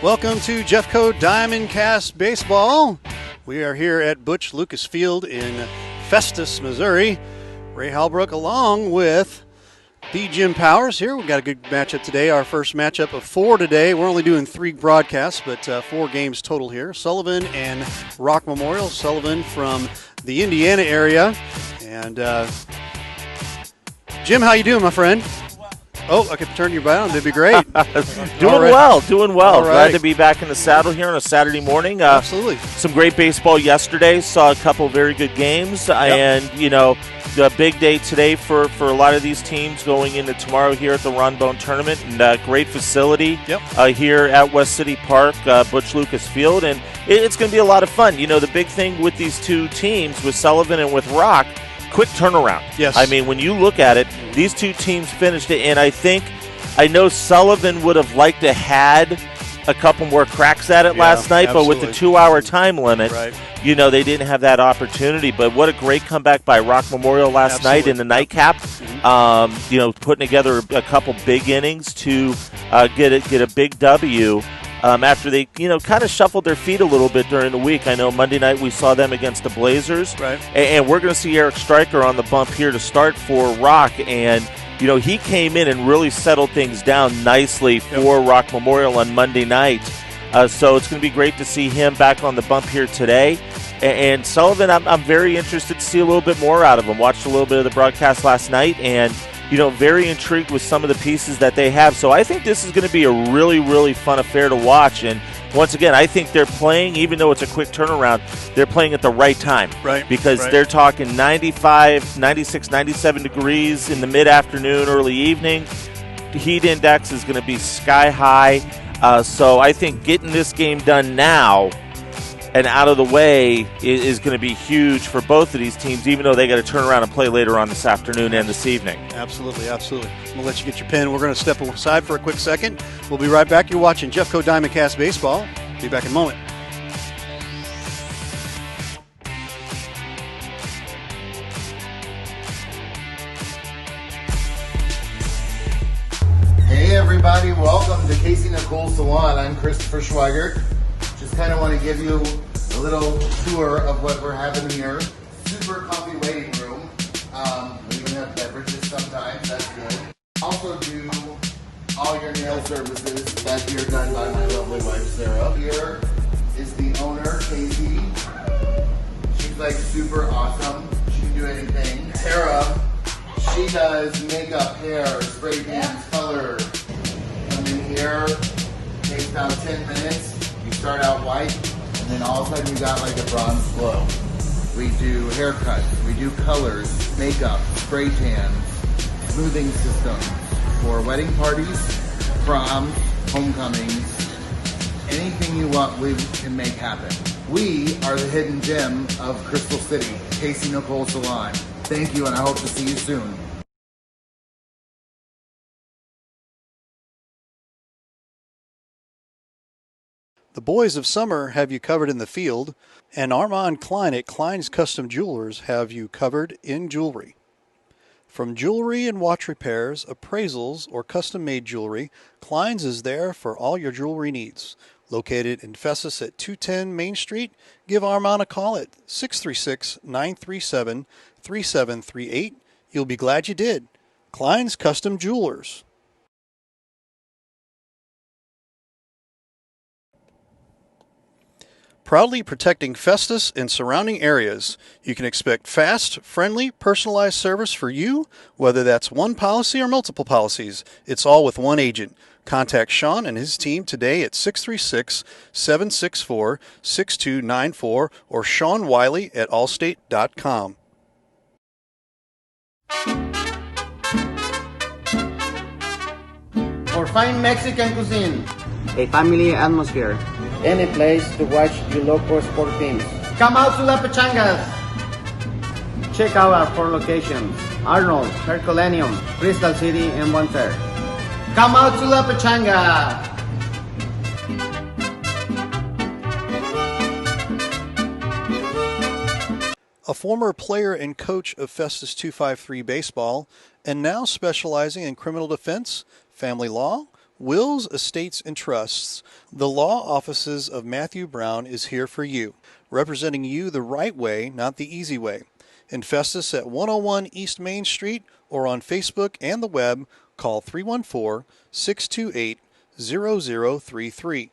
Welcome to Jeffco Diamondcast Baseball. We are here at Butch Lucas Field in Festus, Missouri. Ray Halbrook along with the Jim Powers here. We've got a good matchup today. Our first matchup of 4 today. We're only doing 3 broadcasts, but 4 games total here. Sullivan and Rock Memorial. Sullivan from the Indiana area. And Jim, how you doing, my friend? Oh, I could turn you down. That'd be great. Doing well. All right. Glad to be back in the saddle here on a Saturday morning. Absolutely. Some great baseball yesterday. Saw a couple very good games. Yep. And, the big day today for a lot of these teams going into tomorrow here at the Ron Bone Tournament. And great facility here at West City Park, Butch Lucas Field. And it's going to be a lot of fun. The big thing with these two teams, with Sullivan and with Rock, quick turnaround. Yes. I mean, when you look at it, these two teams finished it, and I know Sullivan would have liked to had a couple more cracks at it last night, absolutely. But with the 2-hour time limit, right. They didn't have that opportunity. But what a great comeback by Rock Memorial last night in the nightcap. Mm-hmm. Putting together a couple big innings to get a big W. After they, kind of shuffled their feet a little bit during the week. I know Monday night we saw them against the Blazers. Right. And we're going to see Eric Stryker on the bump here to start for Rock. And, he came in and really settled things down nicely for Rock Memorial on Monday night. So it's going to be great to see him back on the bump here today. And Sullivan, I'm very interested to see a little bit more out of him. Watched a little bit of the broadcast last night and very intrigued with some of the pieces that they have. So I think this is going to be a really, really fun affair to watch. And once again, I think they're playing, even though it's a quick turnaround, they're playing at the right time. Right. Because they're talking 95, 96, 97 degrees in the mid-afternoon, early evening. The heat index is going to be sky high. So I think getting this game done now and out of the way is going to be huge for both of these teams, even though they got to turn around and play later on this afternoon and this evening. Absolutely. I'm going to let you get your pen. We're going to step aside for a quick second. We'll be right back. You're watching Jeffco Diamondcast Baseball. Be back in a moment. Hey everybody, welcome to Casey Nicole Salon. I'm Christopher Schweigert. Just kind of want to give you a little tour of what we're having here. Super comfy waiting room. We even have beverages sometimes, that's good. Also do all your nail services that here done by my lovely wife Sarah. Here is the owner, Casey. She's like super awesome. She can do anything. Sarah, she does makeup, hair, spray tans, color. Come in here, takes about 10 minutes. You start out white, and then all of a sudden you got like a bronze glow. We do haircuts, we do colors, makeup, spray tans, smoothing systems for wedding parties, proms, homecomings, anything you want we can make happen. We are the hidden gem of Crystal City, Casey Nicole Salon. Thank you, and I hope to see you soon. The boys of summer have you covered in the field, and Armand Klein at Klein's Custom Jewelers have you covered in jewelry. From jewelry and watch repairs, appraisals, or custom-made jewelry, Klein's is there for all your jewelry needs. Located in Festus at 210 Main Street, give Armand a call at 636-937-3738. You'll be glad you did. Klein's Custom Jewelers. Proudly protecting Festus and surrounding areas, you can expect fast, friendly, personalized service for you, whether that's one policy or multiple policies. It's all with one agent. Contact Sean and his team today at 636-764-6294 or Sean Wiley at allstate.com. For fine Mexican cuisine, a family atmosphere, any place to watch your local sport teams. Come out to La Pechangas. Check out our 4 locations: Arnold, Herculaneum, Crystal City, and Bonter. Come out to La Pechanga. A former player and coach of Festus 253 Baseball, and now specializing in criminal defense, family law, Wills, Estates, and Trusts, the law offices of Matthew Brown is here for you, representing you the right way, not the easy way. In Festus at 101 East Main Street or on Facebook and the web, call 314-628-0033.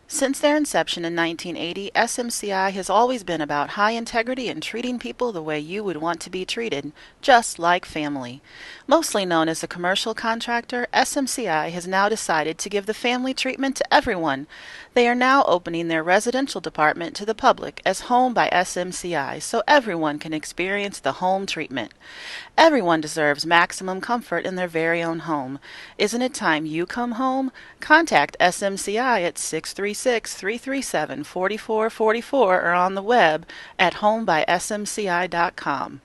Since their inception in 1980, SMCI has always been about high integrity and treating people the way you would want to be treated, just like family. Mostly known as a commercial contractor, SMCI has now decided to give the family treatment to everyone. They are now opening their residential department to the public as Home by SMCI so everyone can experience the home treatment. Everyone deserves maximum comfort in their very own home. Isn't it time you come home? Contact SMCI at 636-337-4444 or on the web at homebysmci.com.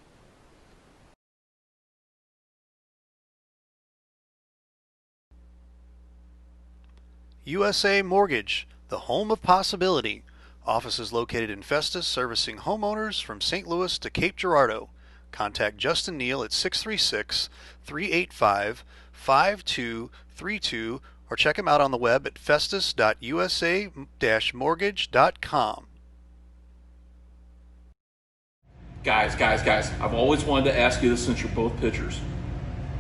USA Mortgage, the home of possibility. Offices located in Festus, servicing homeowners from St. Louis to Cape Girardeau. Contact Justin Neal at 636-385-5232 or check him out on the web at festus.usa-mortgage.com. Guys, I've always wanted to ask you this since you're both pitchers.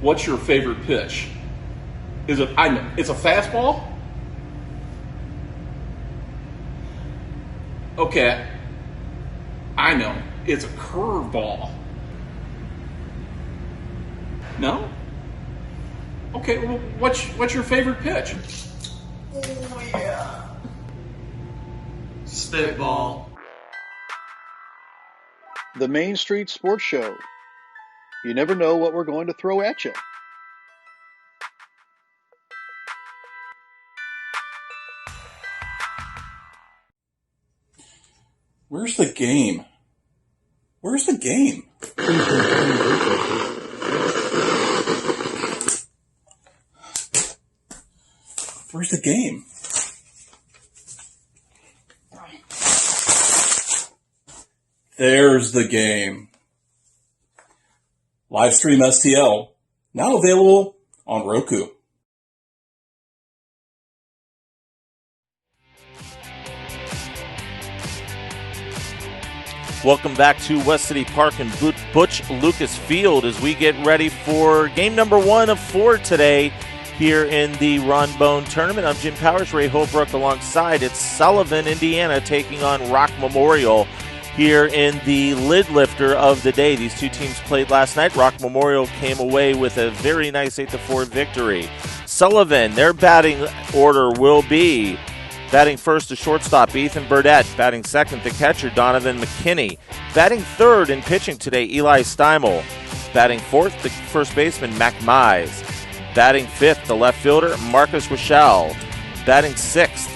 What's your favorite pitch? It's a fastball? Okay, I know. It's a curveball. No? Okay, well, what's your favorite pitch? Oh, yeah. Spitball. The Main Street Sports Show. You never know what we're going to throw at you. Where's the game? Where's the game? Where's the game? There's the game. Livestream STL, now available on Roku. Welcome back to West City Park and Butch Lucas Field as we get ready for game number 1 of 4 today here in the Ron Bone Tournament. I'm Jim Powers, Ray Holbrook alongside. It's Sullivan, Indiana, taking on Rock Memorial here in the lid lifter of the day. These two teams played last night. Rock Memorial came away with a very nice 8-4 victory. Sullivan, their batting order will be batting first, the shortstop, Ethan Burdett. Batting second, the catcher, Donovan McKinney. Batting third and pitching today, Eli Steimel. Batting fourth, the first baseman, Mac Mize. Batting fifth, the left fielder, Marcus Rochelle. Batting sixth,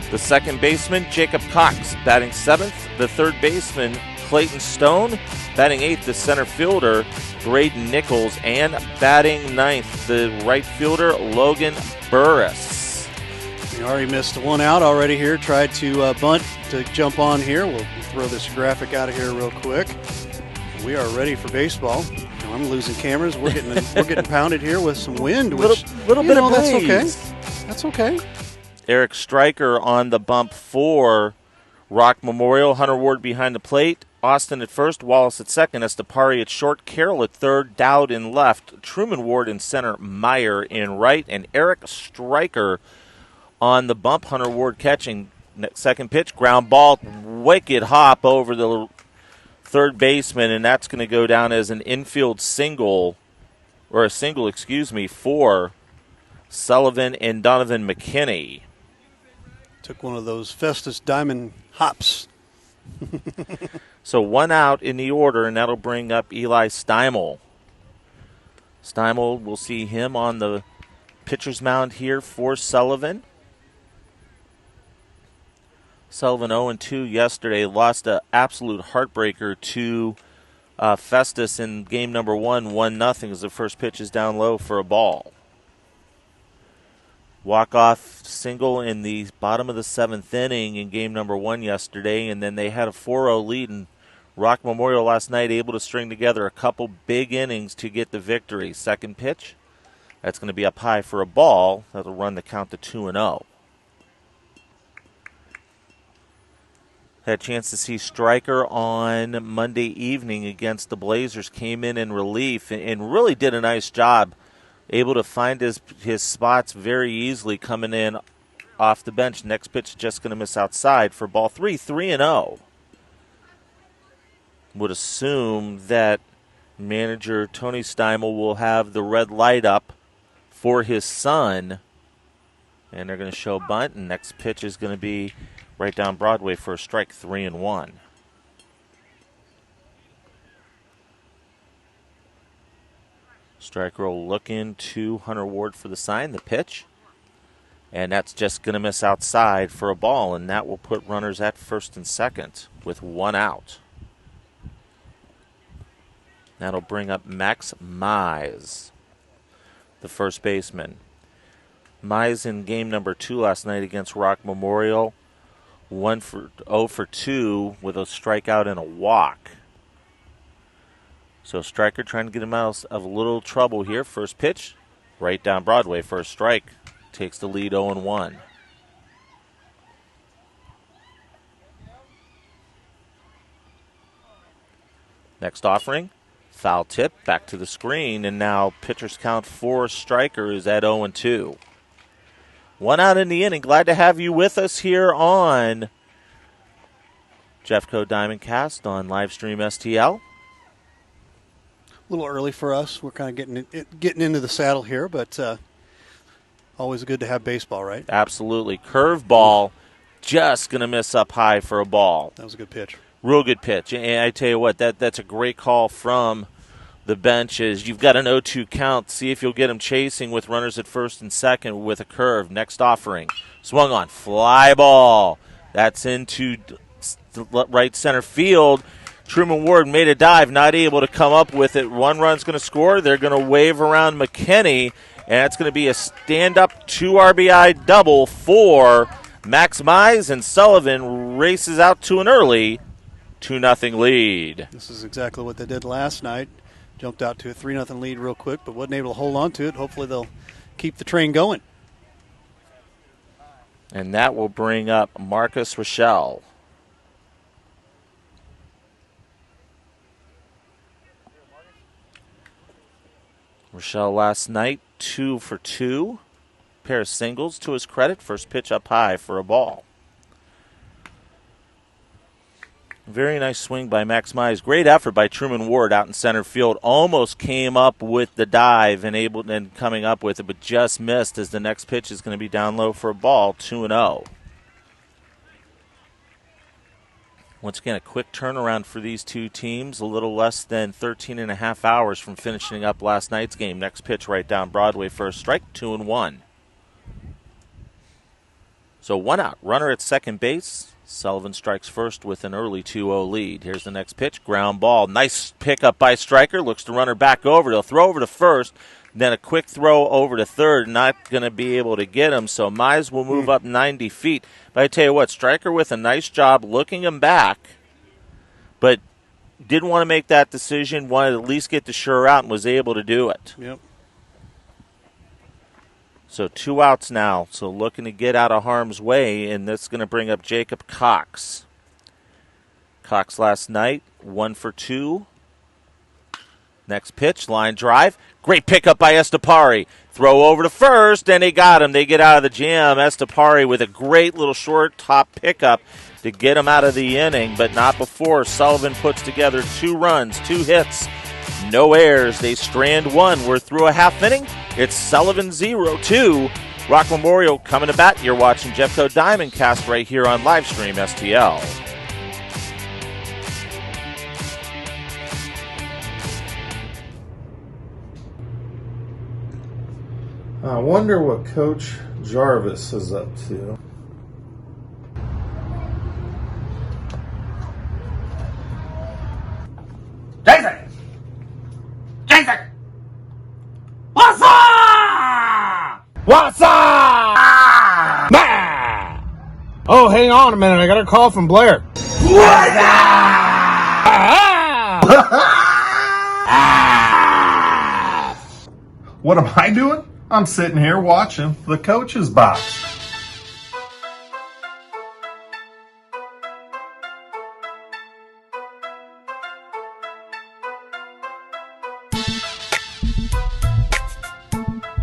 the second baseman, Jacob Cox. Batting seventh, the third baseman, Clayton Stone. Batting eighth, the center fielder, Braden Nichols. And batting ninth, the right fielder, Logan Burris. We already missed one out already here. Tried to bunt to jump on here. We'll throw this graphic out of here real quick. We are ready for baseball. I'm losing cameras. We're getting pounded here with some wind. Which, little bit of breeze. That's okay. That's okay. Eric Stryker on the bump for Rock Memorial. Hunter Ward behind the plate. Austin at first, Wallace at second, Estepari at short, Carroll at third, Dowd in left, Truman Ward in center, Meyer in right, and Eric Stryker on the bump. Hunter Ward catching. Second pitch, ground ball, wicked hop over the third baseman, and that's going to go down as an infield single, or a single, for Sullivan and Donovan McKinney. Took one of those Festus diamond hops. So one out in the order, and that'll bring up Eli Steimel. Steimel, we'll see him on the pitcher's mound here for Sullivan. Sullivan 0-2 yesterday, lost an absolute heartbreaker to Festus in game number 1-0 as the first pitch is down low for a ball. Walk-off single in the bottom of the seventh inning in game number 1 yesterday, and then they had a 4-0 lead and Rock Memorial last night able to string together a couple big innings to get the victory. Second pitch, that's going to be up high for a ball. That'll run the count to 2-0. Had a chance to see Stryker on Monday evening against the Blazers. Came in relief and really did a nice job. Able to find his spots very easily coming in off the bench. Next pitch just going to miss outside for ball 3, 3-0. Would assume that manager Tony Steimel will have the red light up for his son. And they're going to show bunt, and next pitch is going to be right down Broadway for a strike, 3-1. Striker will look into Hunter Ward for the sign, the pitch. And that's just going to miss outside for a ball, and that will put runners at first and second with one out. That'll bring up Max Mize, the first baseman. Mize in game number 2 last night against Rock Memorial. 0 for 2 with a strikeout and a walk. So Stryker trying to get him out of a little trouble here. First pitch, right down Broadway for a strike. Takes the lead 0-1. Next offering, foul tip, back to the screen, and now pitcher's count for Stryker is at 0-2. One out in the inning. Glad to have you with us here on Jeffco Diamondcast on Livestream STL. A little early for us. We're kind of getting into the saddle here, but always good to have baseball, right? Absolutely. Curveball, just going to miss up high for a ball. That was a good pitch. Real good pitch. And I tell you what, that's a great call from the benches. You've got an 0-2 count. See if you'll get him chasing with runners at first and second with a curve. Next offering. Swung on. Fly ball. That's into right center field. Truman Ward made a dive, not able to come up with it. One run's going to score. They're going to wave around McKinney, and it's going to be a stand-up 2 RBI double for Max Mize, and Sullivan races out to an early 2-0 lead. This is exactly what they did last night. Jumped out to a 3-0 lead real quick, but wasn't able to hold on to it. Hopefully they'll keep the train going. And that will bring up Marcus Rochelle. Rochelle last night, 2 for 2. Pair of singles to his credit. First pitch up high for a ball. Very nice swing by Max Mize. Great effort by Truman Ward out in center field. Almost came up with the dive and coming up with it, but just missed as the next pitch is going to be down low for a ball, 2-0. Once again, a quick turnaround for these two teams. A little less than 13 and a half hours from finishing up last night's game. Next pitch right down Broadway for a strike, 2-1. So one out. Runner at second base. Sullivan strikes first with an early 2-0 lead. Here's the next pitch. Ground ball. Nice pickup by Stryker. Looks to runner back over. They'll throw over to first. Then a quick throw over to third. Not going to be able to get him. So Mize will move up 90 feet. But I tell you what, Stryker with a nice job looking him back. But didn't want to make that decision. Wanted to at least get the sure out and was able to do it. Yep. So 2 outs now. So looking to get out of harm's way, and that's going to bring up Jacob Cox. Cox last night, 1 for 2. Next pitch, line drive. Great pickup by Estepari. Throw over to first, and they got him. They get out of the jam. Estepari with a great little short top pickup to get him out of the inning, but not before Sullivan puts together 2 runs, 2 hits. No errors. They strand 1. We're through a half inning. It's Sullivan 0-2. Rock Memorial coming to bat. You're watching Jeffco Diamondcast right here on Livestream STL. I wonder what Coach Jarvis is up to. Jason! Jason! What's up? What's up? Man! Oh, hang on a minute. I got a call from Blair. What's up? What am I doing? I'm sitting here watching the coach's box.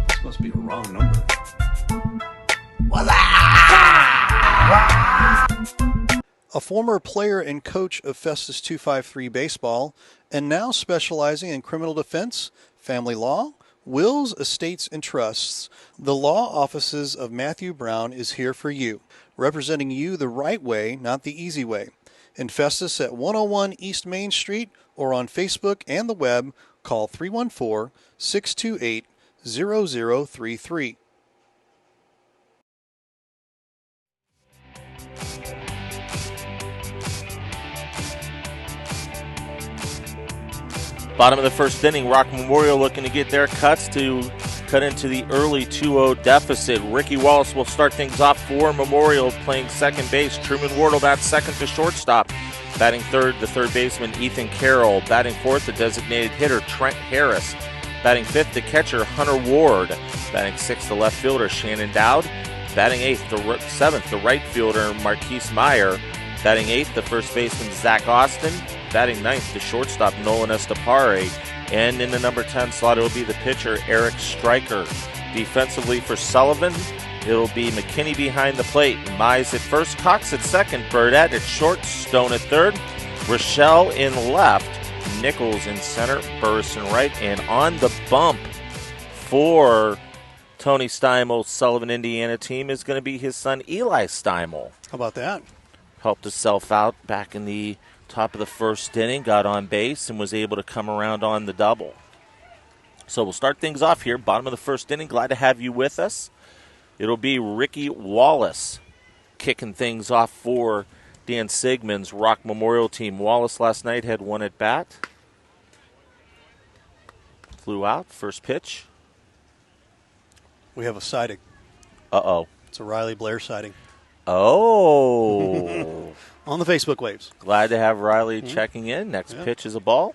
This must be a wrong number. A former player and coach of Festus 253 baseball, and now specializing in criminal defense, family law, wills, estates, and trusts, the law offices of Matthew Brown is here for you, representing you the right way, not the easy way. In Festus at 101 East Main Street or on Facebook and the web, call 314-628-0033. Bottom of the first inning, Rock Memorial looking to get their cuts to cut into the early 2-0 deficit. Ricky Wallace will start things off for Memorial, playing second base. Truman Ward will bat second to shortstop. Batting third, the third baseman, Ethan Carroll. Batting fourth, the designated hitter, Trent Harris. Batting fifth, the catcher, Hunter Ward. Batting sixth, the left fielder, Shannon Dowd. Batting seventh, the right fielder, Marquise Meyer. Batting eighth, the first baseman, Zach Austin. Batting ninth, the shortstop, Nolan Estapare. And in the number 10 slot, it will be the pitcher, Eric Stryker. Defensively for Sullivan, it'll be McKinney behind the plate. Mize at first, Cox at second, Burdette at short, Stone at third, Rochelle in left, Nichols in center, Burris in right. And on the bump for Tony Steimel's Sullivan, Indiana team is going to be his son, Eli Steimel. How about that? Helped himself out back in the top of the first inning, got on base, and was able to come around on the double. So we'll start things off here, bottom of the first inning. Glad to have you with us. It'll be Ricky Wallace kicking things off for Dan Sigmund's Rock Memorial team. Wallace last night had one at bat. Flew out, first pitch. We have a sighting. Uh-oh. It's a Riley Blair sighting. Oh. On the Facebook waves. Glad to have Riley checking in. Next pitch is a ball.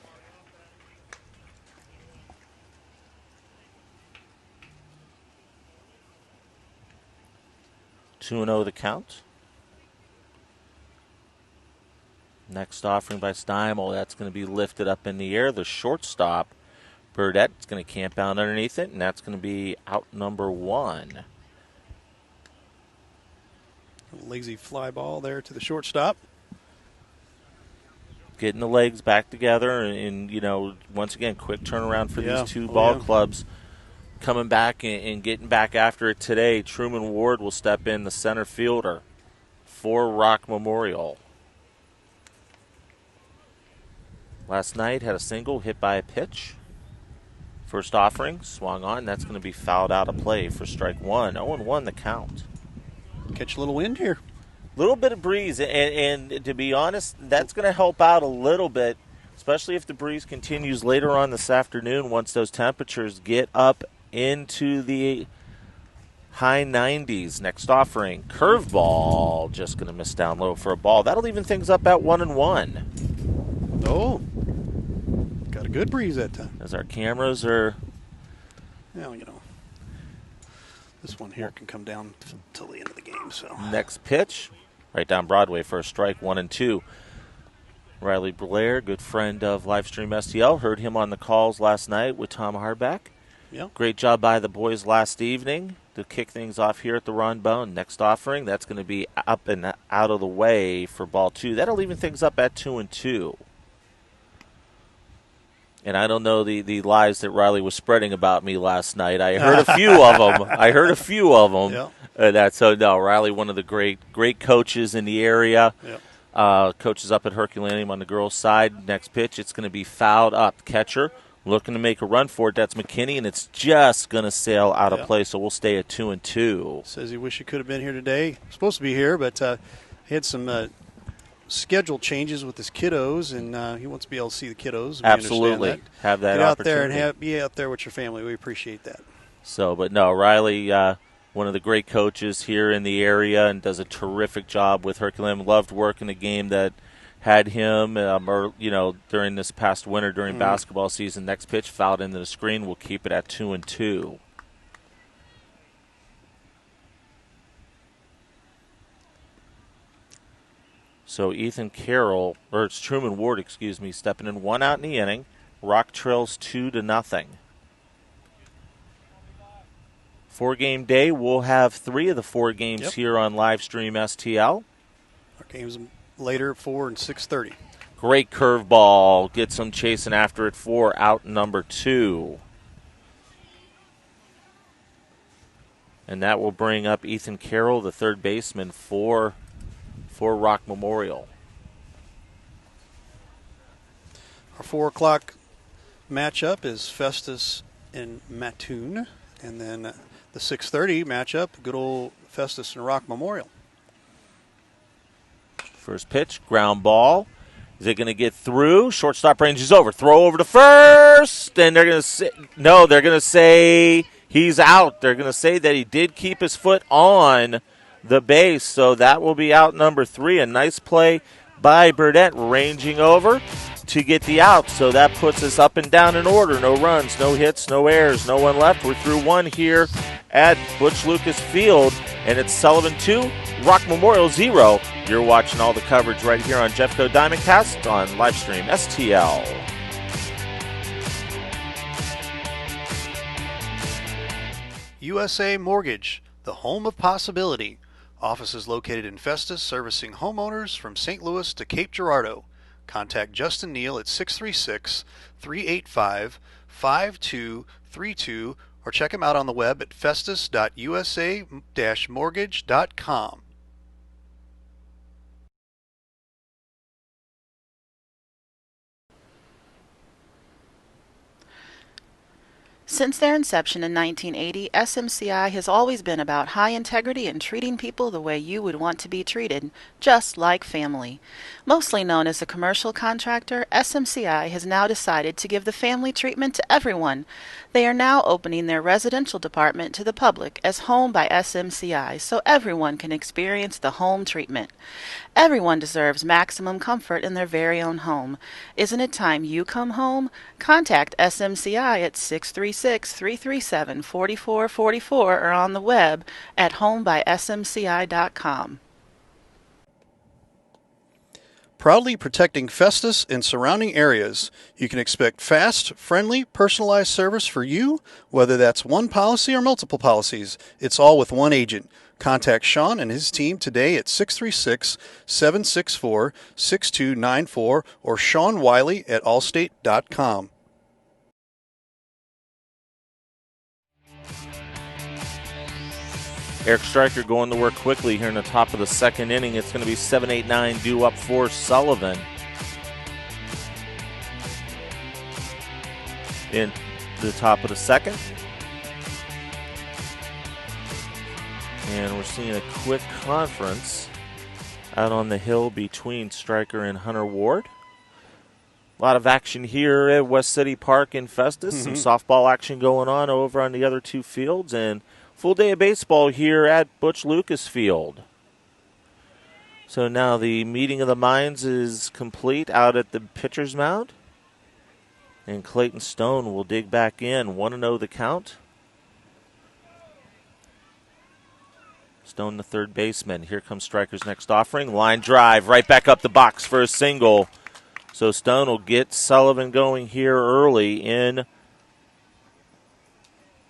Two and 0 the count. Next offering by Steimel. That's going to be lifted up in the air. The shortstop, Burdette, is going to camp out underneath it, and that's going to be out number one. Lazy fly ball there to the shortstop. Getting the legs back together, and you know, once again, quick turnaround for these two ball clubs. Coming back and getting back after it today, Truman Ward will step in, the center fielder for Rock Memorial. Last night had a single hit by a pitch. First offering, swung on. That's going to be fouled out of play for strike one. 0-1 the count. Catch a little wind here. Little bit of breeze, and to be honest, that's going to help out a little bit, especially if the breeze continues later on this afternoon once those temperatures get up into the high 90s. Next offering, curveball, just going to miss down low for a ball. That'll even things up at 1-1. Oh, got a good breeze that time. As our cameras are... Well, you know, this one here can come down till the end of the game. So next pitch, right down Broadway for a strike, 1-2. Riley Blair, good friend of Livestream STL, heard him on the calls last night with Tom Harback. Yeah. Great job by the boys last evening to kick things off here at the Ron Bone. Next offering, that's going to be up and out of the way for ball two. That'll even things up at 2-2. And I don't know the lies that Riley was spreading about me last night. I heard a few of them. Yeah. So no, Riley, one of the great coaches in the area. Yeah. Coaches up at Herculaneum on the girls' side. Next pitch, it's going to be fouled up. Catcher looking to make a run for it. That's McKinney, and it's just going to sail out of play. So we'll stay at 2-2. Says he wish he could have been here today. Supposed to be here, but he had some schedule changes with his kiddos, and he wants to be able to see the kiddos. We Absolutely. understand that. Have that Get out opportunity. there and be out there with your family. We appreciate that. So, but no, Riley, one of the great coaches here in the area, and does a terrific job with Herculaneum. Loved working a game that had him, during this past winter during basketball season. Next pitch fouled into the screen. We'll keep it at 2-2. So Ethan Carroll, or it's Truman Ward, stepping in, 1 out in the inning. Rock trails 2-0. 4-game day. We'll have 3 of the 4 games here on Livestream STL. Our games later at 4 and 6:30. Great curveball. Gets him chasing after it. 4 out number 2. And that will bring up Ethan Carroll, the third baseman, for Rock Memorial. Our 4 o'clock matchup is Festus and Mattoon. And then the 6:30 matchup, good old Festus and Rock Memorial. First pitch, ground ball. Is it going to get through? Shortstop range is over. Throw over to first. And they're going to say he's out. They're going to say that he did keep his foot on the base. So that will be out number 3. A nice play by Burdett, ranging over to get the out. So that puts us up and down in order. No runs, no hits, no errors, no one left. We're through 1 here at Butch Lucas Field. And it's Sullivan 2, Rock Memorial 0. You're watching all the coverage right here on Jeffco Diamondcast on Livestream STL. USA Mortgage, the home of possibility. Offices located in Festus, servicing homeowners from St. Louis to Cape Girardeau. Contact Justin Neal at 636-385-5232 or check him out on the web at festus.usa-mortgage.com. Since their inception in 1980, SMCI has always been about high integrity and treating people the way you would want to be treated, just like family. Mostly known as a commercial contractor, SMCI has now decided to give the family treatment to everyone. They are now opening their residential department to the public as Home by SMCI so everyone can experience the home treatment. Everyone deserves maximum comfort in their very own home. Isn't it time you come home? Contact SMCI at 636-337-4444 or on the web at homebysmci.com. Proudly protecting Festus and surrounding areas. You can expect fast, friendly, personalized service for you, whether that's one policy or multiple policies. It's all with one agent. Contact Sean and his team today at 636-764-6294 or Sean Wiley at allstate.com. Eric Stryker going to work quickly here in the top of the second inning. It's going to be 7-8-9 due up for Sullivan. In the top of the second. And we're seeing a quick conference out on the hill between Stryker and Hunter Ward. A lot of action here at West City Park in Festus. Some softball action going on over on the other 2 fields. And full day of baseball here at Butch Lucas Field. So now the meeting of the minds is complete out at the pitcher's mound. And Clayton Stone will dig back in. 1-0 the count. Stone, the third baseman. Here comes Stryker's next offering. Line drive right back up the box for a single. So Stone will get Sullivan going here early in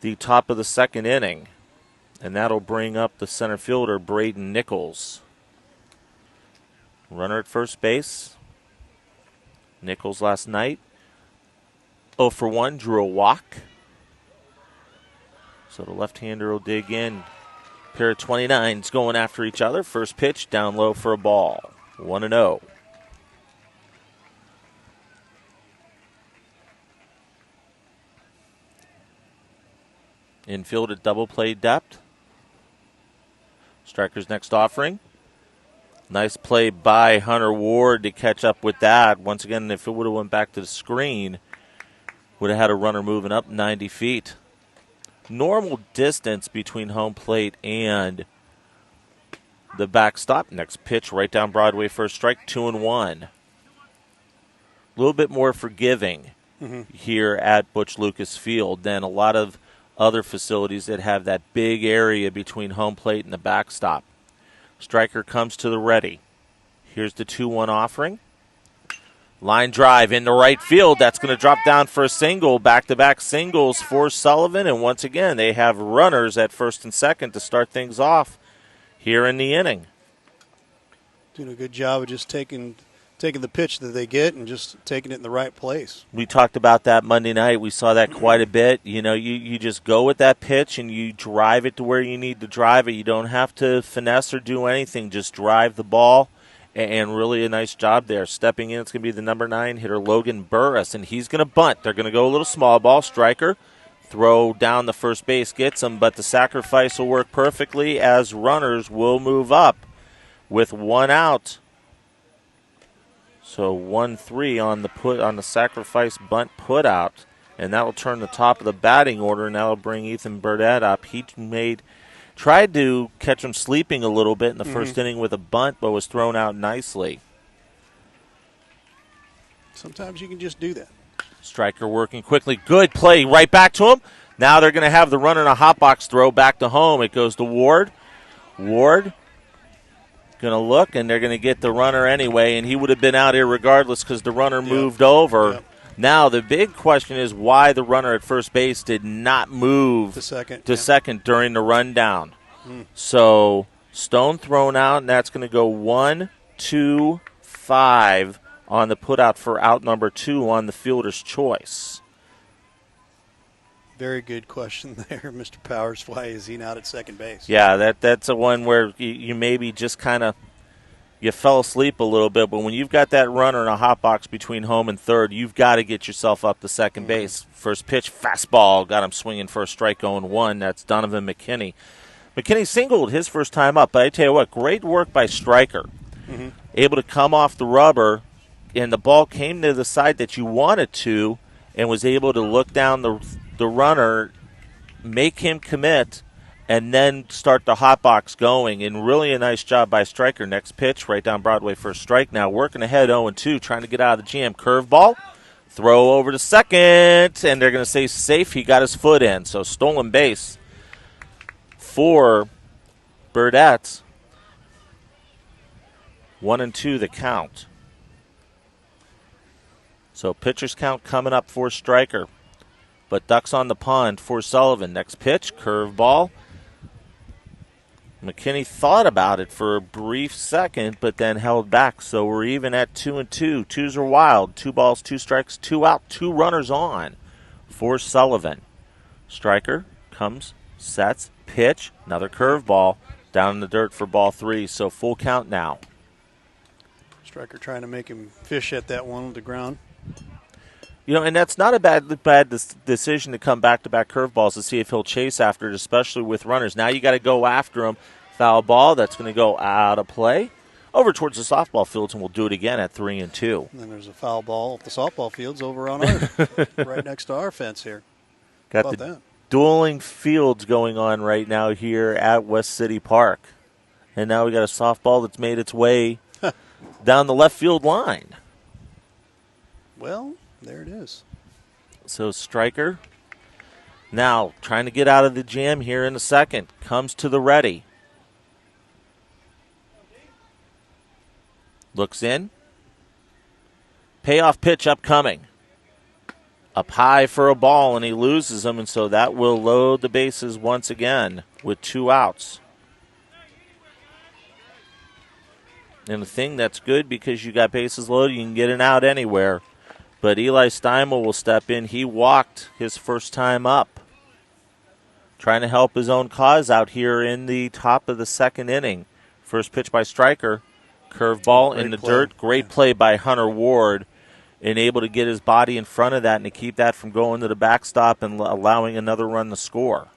the top of the second inning. And that'll bring up the center fielder, Braden Nichols. Runner at first base. Nichols last night 0 for 1, drew a walk. So the left-hander will dig in. Pair of 29s going after each other. First pitch down low for a ball. 1-0. Infield at double play depth. Stryker's next offering. Nice play by Hunter Ward to catch up with that. Once again, if it would have went back to the screen, would have had a runner moving up 90 feet. Normal distance between home plate and the backstop. Next pitch right down Broadway for a strike, 2-1. a little bit more forgiving here at Butch Lucas Field than a lot of other facilities that have that big area between home plate and the backstop. Striker comes to the ready. Here's the 2-1 offering. Line drive into right field. That's going to drop down for a single. Back-to-back singles for Sullivan. And once again, they have runners at first and second to start things off here in the inning. Doing a good job of just taking the pitch that they get and just taking it in the right place. We talked about that Monday night. We saw that quite a bit. You know, you just go with that pitch and you drive it to where you need to drive it. You don't have to finesse or do anything. Just drive the ball, and really a nice job there. Stepping in, it's going to be the number 9 hitter, Logan Burris, and he's going to bunt. They're going to go a little small ball. Striker, throw down the first base, gets him, but the sacrifice will work perfectly as runners will move up with 1 out. So 1-3 on the sacrifice bunt put out, and that will turn the top of the batting order, and that will bring Ethan Burdett up. He tried to catch him sleeping a little bit in the first inning with a bunt, but was thrown out nicely. Sometimes you can just do that. Striker working quickly. Good play right back to him. Now they're going to have the runner in a hot box throw back to home. It goes to Ward. Ward going to look, and they're going to get the runner anyway, and he would have been out here regardless because the runner moved over. Yep. Now the big question is why the runner at first base did not move to second during the rundown. So Stone thrown out, and that's going to go 1, 2, 5 on the putout for out number 2 on the fielder's choice. Very good question there, Mr. Powers. Why is he not at second base? Yeah, that's a one where you maybe just kind of you fell asleep a little bit, but when you've got that runner in a hot box between home and third, you've got to get yourself up to second base. First pitch, fastball, got him swinging for a strike, 0-1. That's Donovan McKinney. McKinney singled his first time up, but I tell you what, great work by Striker. Able to come off the rubber, and the ball came to the side that you wanted to, and was able to look down the runner, make him commit, and then start the hot box going. And really a nice job by Striker. Next pitch, right down Broadway for a strike. Now working ahead 0-2, trying to get out of the jam. Curveball, throw over to second, and they're going to say safe. He got his foot in. So stolen base for Burdett. 1-2 the count. So pitcher's count coming up for Striker. But ducks on the pond for Sullivan. Next pitch, curveball. McKinney thought about it for a brief second, but then held back. So we're even at 2-2. Twos are wild. 2 balls, 2 strikes, 2 out, 2 runners on for Sullivan. Striker comes, sets, pitch, another curveball down in the dirt for ball 3. So full count now. Striker trying to make him fish at that one on the ground. You know, and that's not a bad decision to come back-to-back curveballs to see if he'll chase after it, especially with runners. Now you got to go after him. Foul ball, that's going to go out of play. Over towards the softball fields, and we'll do it again at 3-2. And then there's a foul ball at the softball fields over on our, right next to our fence here. Got the dueling fields going on right now here at West City Park. And now we got a softball that's made its way down the left field line. Well, there it is. So Striker now trying to get out of the jam here in a second. Comes to the ready. Looks in. Payoff pitch upcoming. Up high for a ball, and he loses them, and so that will load the bases once again with 2 outs. And the thing that's good because you got bases loaded, you can get an out anywhere. But Eli Steimel will step in. He walked his first time up. Trying to help his own cause out here in the top of the second inning. First pitch by Striker. Curveball in the dirt. Great play by Hunter Ward. And able to get his body in front of that and to keep that from going to the backstop and allowing another run to score.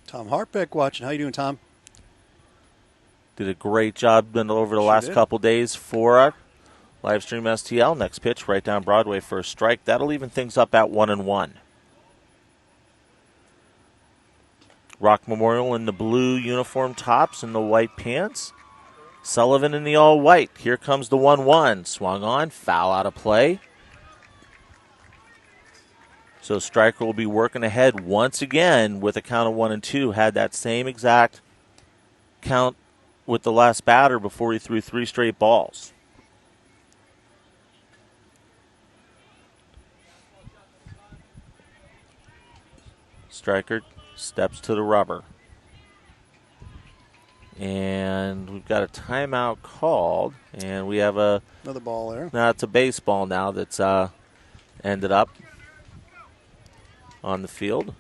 Tom Hartbeck watching. How you doing, Tom? Did a great job over the last couple days for us. Livestream STL, next pitch right down Broadway for a strike. That'll even things up at 1-1. Rock Memorial in the blue uniform tops and the white pants. Sullivan in the all-white. Here comes the 1-1. Swung on, foul out of play. So Stryker will be working ahead once again with a count of 1-2. Had that same exact count with the last batter before he threw 3 straight balls. Stryker steps to the rubber. And we've got a timeout called, and we have another ball there. Now it's a baseball now that's ended up on the field.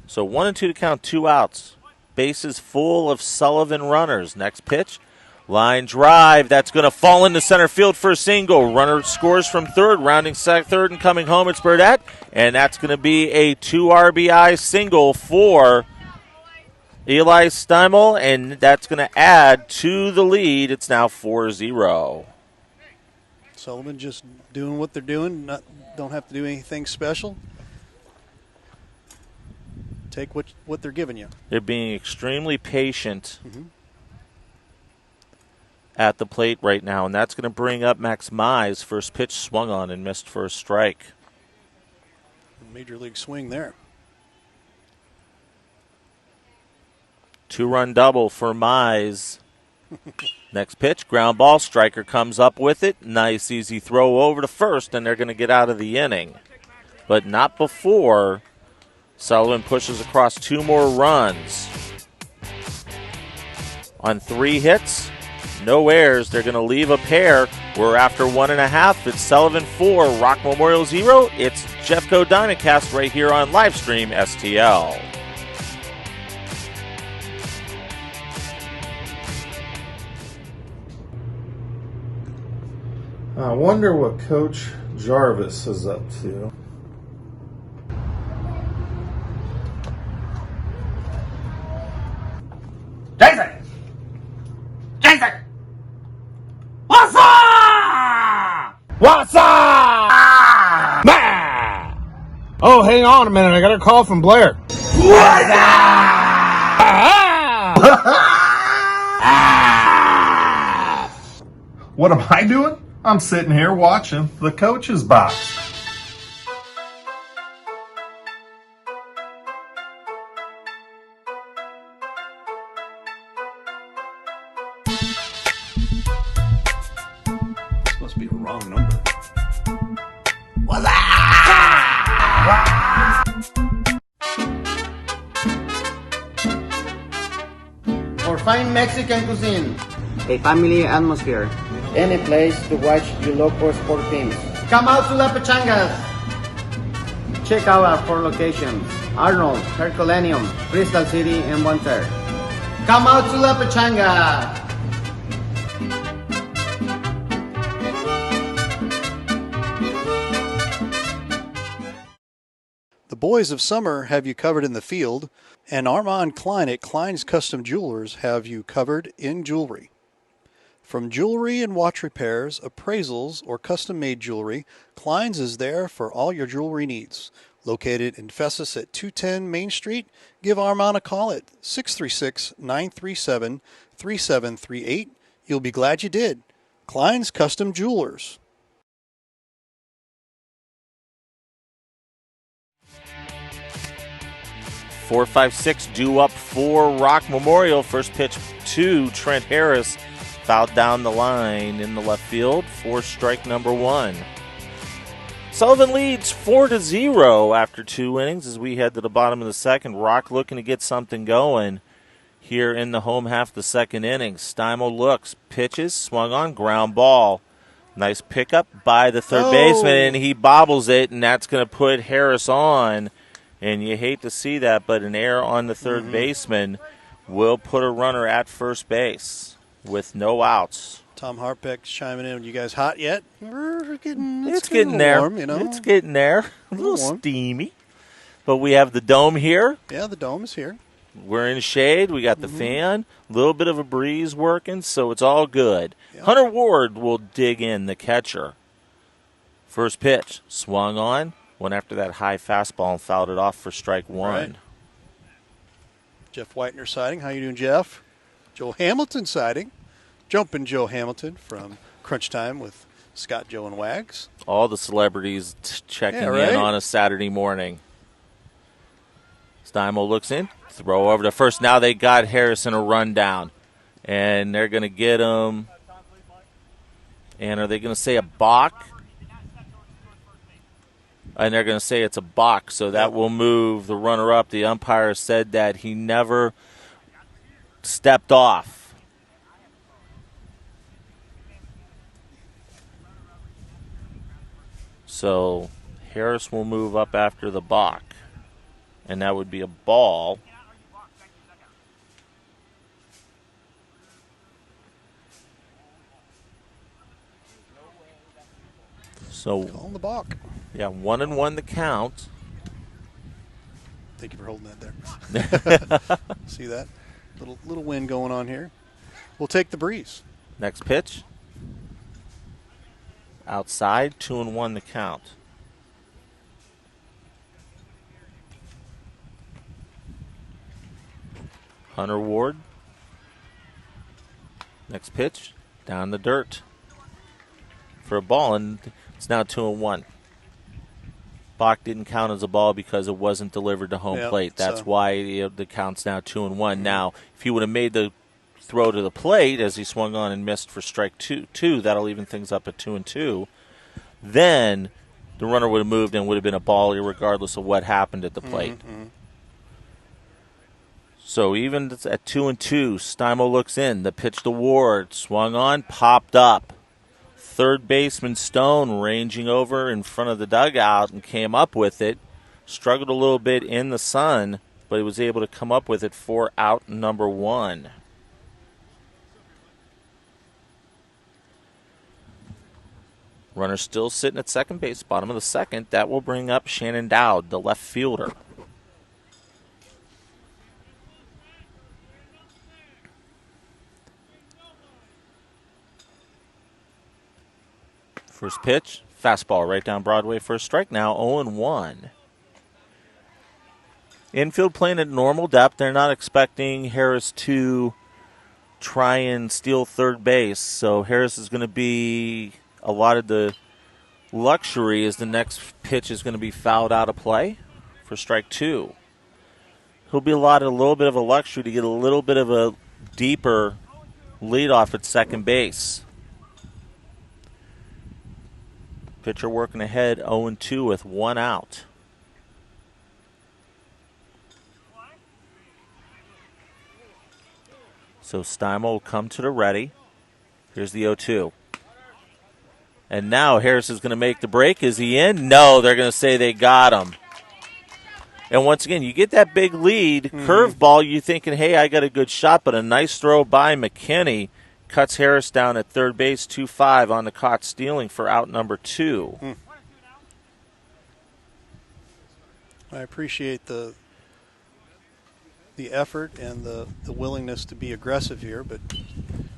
So 1-2 to count, 2 outs. Bases full of Sullivan runners. Next pitch, line drive. That's going to fall into center field for a single. Runner scores from third, rounding third and coming home. It's Burdette, and that's going to be a 2 RBI single for Eli Steimel, and that's going to add to the lead. It's now 4-0. Sullivan just doing what they're doing. Don't have to do anything special. Take what they're giving you. They're being extremely patient at the plate right now, and that's going to bring up Max Mize. First pitch swung on and missed for a strike. Major league swing there. 2-run double for Mize. Next pitch, ground ball. Stryker comes up with it. Nice, easy throw over to first, and they're going to get out of the inning. But not before Sullivan pushes across 2 more runs. On 3 hits, no errors. They're going to leave a pair. We're after 1.5. It's Sullivan 4, Rock Memorial 0. It's Jeffco Diamondcast right here on Livestream STL. I wonder what Coach Jarvis is up to. Jason! Jason! What's up? What's up? Man! Oh, hang on a minute. I got a call from Blair. What's up? What am I doing? I'm sitting here watching the coach's box. This must be a wrong number. For fine Mexican cuisine, A family atmosphere. any place to watch your local sport teams. Come out to La Pechangas. Check out our 4 locations: Arnold, Herculaneum, Crystal City, and Monterey. Come out to La Pechanga. The boys of summer have you covered in the field, and Armand Klein at Klein's Custom Jewelers have you covered in jewelry. From jewelry and watch repairs, appraisals, or custom-made jewelry, Klein's is there for all your jewelry needs. Located in Festus at 210 Main Street, give Armand a call at 636-937-3738. You'll be glad you did. Klein's Custom Jewelers. Four, 5, 6 due up for Rock Memorial. First pitch to Trent Harris. Fouled down the line in the left field for strike number 1. Sullivan leads 4-0 after 2 innings as we head to the bottom of the second. Rock looking to get something going here in the home half of the second inning. Steimel looks, pitches, swung on, ground ball. Nice pickup by the third baseman, and he bobbles it, and that's going to put Harris on. And you hate to see that, but an error on the third baseman will put a runner at first base with no outs. Tom Harpeck's chiming in. You guys hot yet? It's getting there. Warm, you know? It's getting there. A little warm. Steamy. But we have the dome here. Yeah, the dome is here. We're in shade. We got the fan. A little bit of a breeze working, so it's all good. Yeah. Hunter Ward will dig in, the catcher. First pitch, swung on. Went after that high fastball and fouled it off for strike 1. Right. Jeff Whitener sighting. How you doing, Jeff? Joe Hamilton sighting. Jumpin' Joe Hamilton from Crunch Time with Scott, Joe, and Wags. All the celebrities checking in on a Saturday morning. Steimel looks in, throw over to first. Now they got Harrison a rundown, and they're going to get him. And are they going to say a balk? And they're going to say it's a balk, so that will move the runner up. The umpire said that he never stepped off. So Harris will move up after the balk, and that would be a ball. So calling the balk. Yeah, 1-1 the count. Thank you for holding that there. See that? Little wind going on here. We'll take the breeze. Next pitch. Outside, 2-1 the count. Hunter Ward. Next pitch, down the dirt for a ball, and it's now 2-1. Bach didn't count as a ball because it wasn't delivered to home plate. That's why the count's now 2-1. Mm-hmm. Now, if he would have made the throw to the plate as he swung on and missed for strike two, that'll even things up at 2-2. Then the runner would have moved and would have been a ball regardless of what happened at the plate. Mm-hmm. So even at 2-2, Steimel looks in. The pitch to Ward, swung on, popped up. Third baseman Stone ranging over in front of the dugout and came up with it. Struggled a little bit in the sun, but he was able to come up with it for out number 1. Runner still sitting at second base, bottom of the second. That will bring up Shannon Dowd, the left fielder. First pitch, fastball right down Broadway for a strike. Now 0-1. Infield playing at normal depth. They're not expecting Harris to try and steal third base. So Harris is going to be a lot of the luxury as the next pitch is going to be fouled out of play for strike 2. He'll be allotted a little bit of a luxury to get a little bit of a deeper leadoff at second base. Pitcher working ahead 0-2 with 1 out. So Steimel will come to the ready. Here's the 0-2. And now Harris is going to make the break. Is he in? No, they're going to say they got him. And once again, you get that big lead, curveball, you're thinking, hey, I got a good shot, but a nice throw by McKinney cuts Harris down at third base, 2-5 on the caught stealing for out number 2. I appreciate the effort and the willingness to be aggressive here, but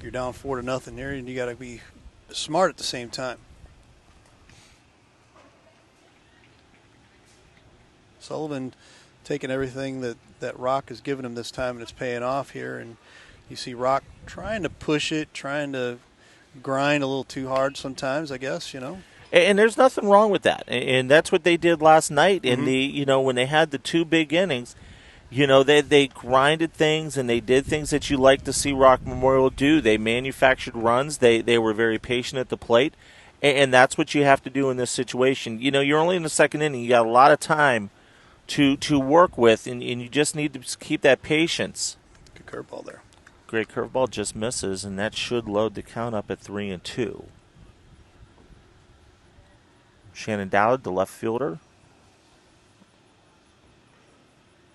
you're down 4-0 here, and you got to be smart at the same time. Sullivan taking everything that Rock has given him this time, and it's paying off here, and you see Rock trying to push it, trying to grind a little too hard sometimes, I guess, you know. And there's nothing wrong with that. And that's what they did last night in when they had the 2 big innings. You know, they grinded things and they did things that you like to see Rock Memorial do. They manufactured runs. They were very patient at the plate. And that's what you have to do in this situation. You know, you're only in the second inning. You got a lot of time to work with, and you just need to keep that patience. Good curveball there. Great curveball, just misses, and that should load the count up at 3-2. Shannon Dowd, the left fielder.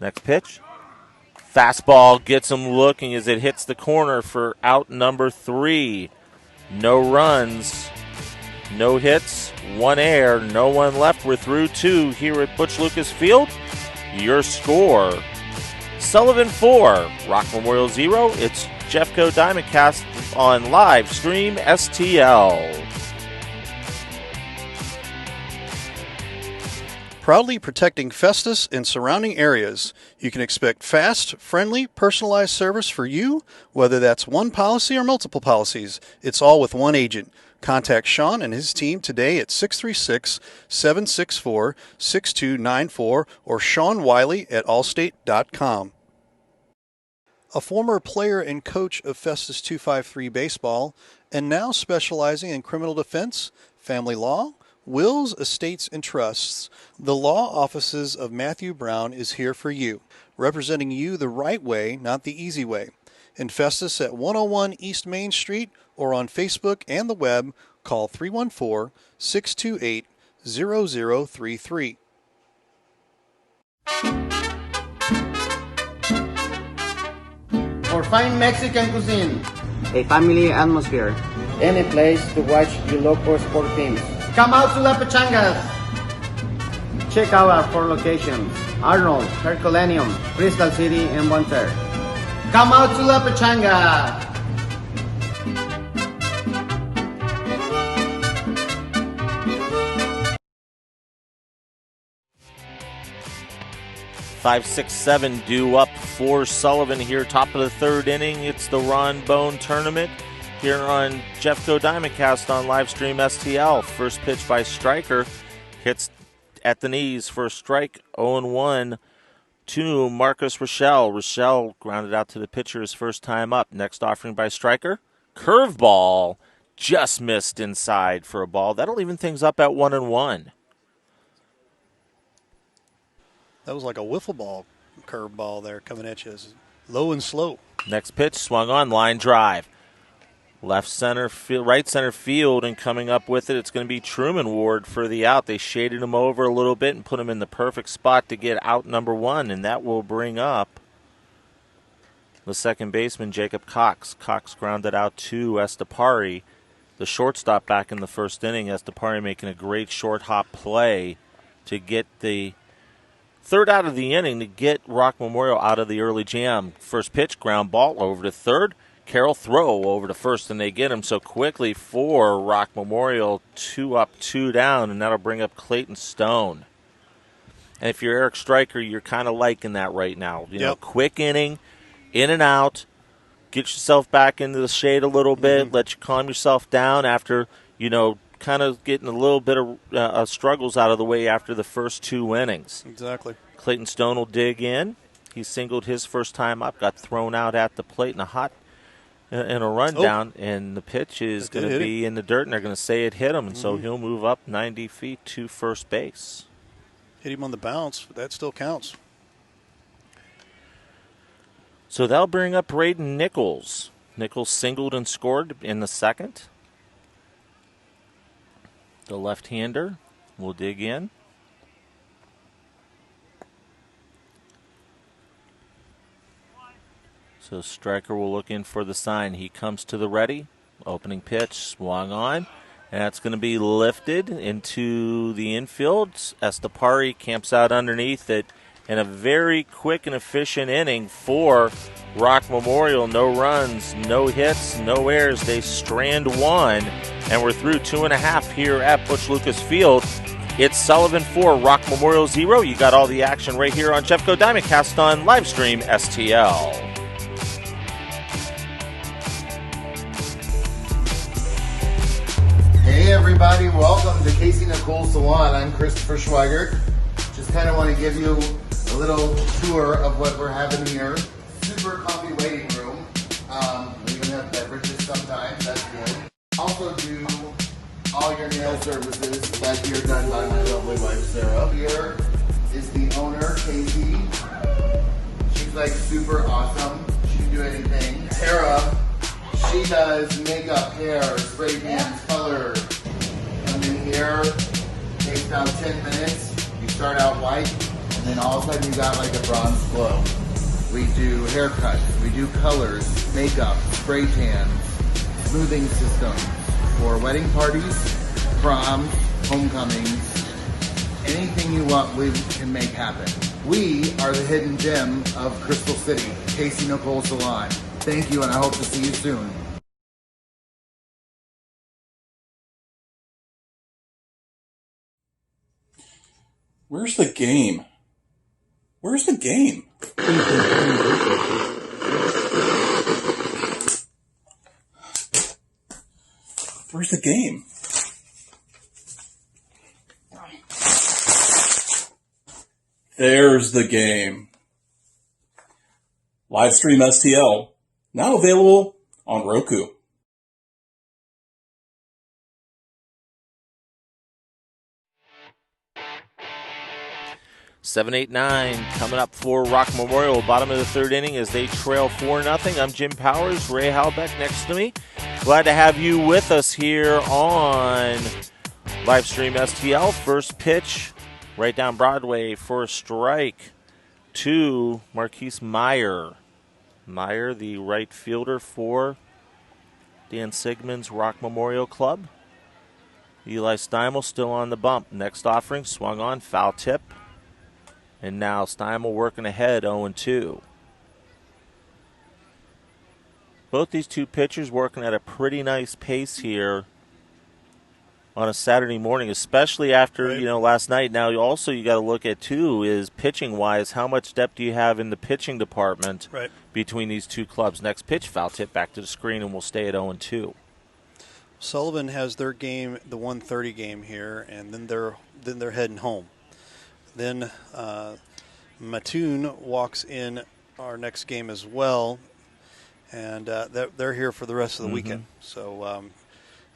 Next pitch. Fastball gets him looking as it hits the corner for out number 3. No runs, no hits, 1 error, no one left. We're through 2 here at Butch Lucas Field. Your score: Sullivan 4, Rock Memorial 0. It's Jeffco Diamondcast on live stream STL. Proudly protecting Festus and surrounding areas, You can expect fast, friendly, personalized service for you, whether that's one policy or multiple policies. It's all with one agent. Contact Sean and his team today at 636-764-6294 or Sean Wiley at allstate.com. A former player and coach of Festus 253 Baseball, and now specializing in criminal defense, family law, wills, estates, and trusts, the law offices of Matthew Brown is here for you, representing you the right way, not the easy way. In Festus at 101 East Main Street or on Facebook and the web, call 314-628-0033. For fine Mexican cuisine, A family atmosphere. any place to watch your local sport teams. Come out to La Pachangas. Check out our 4 locations: Arnold, Herculaneum, Crystal City, and Monterrey. Come out to La Pachanga. 5-6-7 due up for Sullivan here, top of the third inning. It's the Ron Bone tournament here on Jeffco Diamondcast on Livestream STL. First pitch by Stryker hits at the knees for a strike. 0-1 to Marcus Rochelle. Rochelle grounded out to the pitcher his first time up. Next offering by Stryker. Curveball just missed inside for a ball. That'll even things up at 1-1. That was like a wiffle ball curveball there coming at you. Low and slow. Next pitch swung on, line drive. Left center field, right center field, and coming up with it, it's going to be Truman Ward for the out. They shaded him over a little bit and put him in the perfect spot to get out number 1, and that will bring up the second baseman, Jacob Cox. Cox grounded out to Estepari, the shortstop back in the first inning. Estepari making a great short hop play to get the third out of the inning to get Rock Memorial out of the early jam. First pitch, ground ball over to third. Carroll throw over to first, and they get him so quickly for Rock Memorial. 2 up, 2 down, and that'll bring up Clayton Stone. And if you're Eric Stryker, you're kind of liking that right now. You know, quick inning, in and out, get yourself back into the shade a little bit, let you calm yourself down after, kind of getting a little bit of struggles out of the way after the first 2 innings. Exactly. Clayton Stone will dig in. He singled his first time up, got thrown out at the plate in a rundown, and the pitch is going to be in the dirt, and they're going to say it hit him, and so he'll move up 90 feet to first base. Hit him on the bounce, but that still counts. So that'll bring up Braden Nichols. Nichols singled and scored in the second. The left-hander will dig in. So Stryker will look in for the sign. He comes to the ready. Opening pitch, swung on. And that's going to be lifted into the infield. Estepari camps out underneath it. And a very quick and efficient inning for Rock Memorial. No runs, no hits, no errors. They strand 1. And we're through 2.5 here at Butch Lucas Field. It's Sullivan 4, Rock Memorial 0. You got all the action right here on Jeffco Diamondcast on Livestream STL. Hey everybody, welcome to Casey Nicole Salon. I'm Christopher Schweigert. Just kind of want to give you a little tour of what we're having here. Super comfy waiting room. We even have beverages sometimes, that's good. Also do all your nail services back here done by my lovely wife Sarah. Here is the owner, Casey. She's like super awesome. She can do anything. Tara, she does makeup, hair, spray tans, color. Come in here, takes about 10 minutes. You start out white, and then all of a sudden you got like a bronze glow. We do haircuts, we do colors, makeup, spray tans, smoothing systems for wedding parties, proms, homecomings, anything you want we can make happen. We are the hidden gem of Crystal City, Casey Nicole Salon. Thank you, and I hope to see you soon. Where's the game? Where's the game? Where's the game? There's the game. Livestream STL, now available on Roku. Seven, 8, 9 coming up for Rock Memorial. Bottom of the third inning as they trail 4-0. I'm Jim Powers. Ray Halbeck next to me. Glad to have you with us here on Livestream STL. First pitch right down Broadway for a strike to Marquise Meyer. Meyer, the right fielder for Dan Sigmund's Rock Memorial Club. Eli Steimel still on the bump. Next offering, swung on, foul tip. And now Steimel working ahead, 0-2. Both these two pitchers working at a pretty nice pace here on a Saturday morning, especially after, last night. Now, also you got to look at, too, is pitching-wise, how much depth do you have in the pitching department between these two clubs? Next pitch, foul tip back to the screen, and we'll stay at 0-2. Sullivan has their game, the 1:30 game here, and then they're heading home. Then Mattoon walks in our next game as well, and they're here for the rest of the weekend. So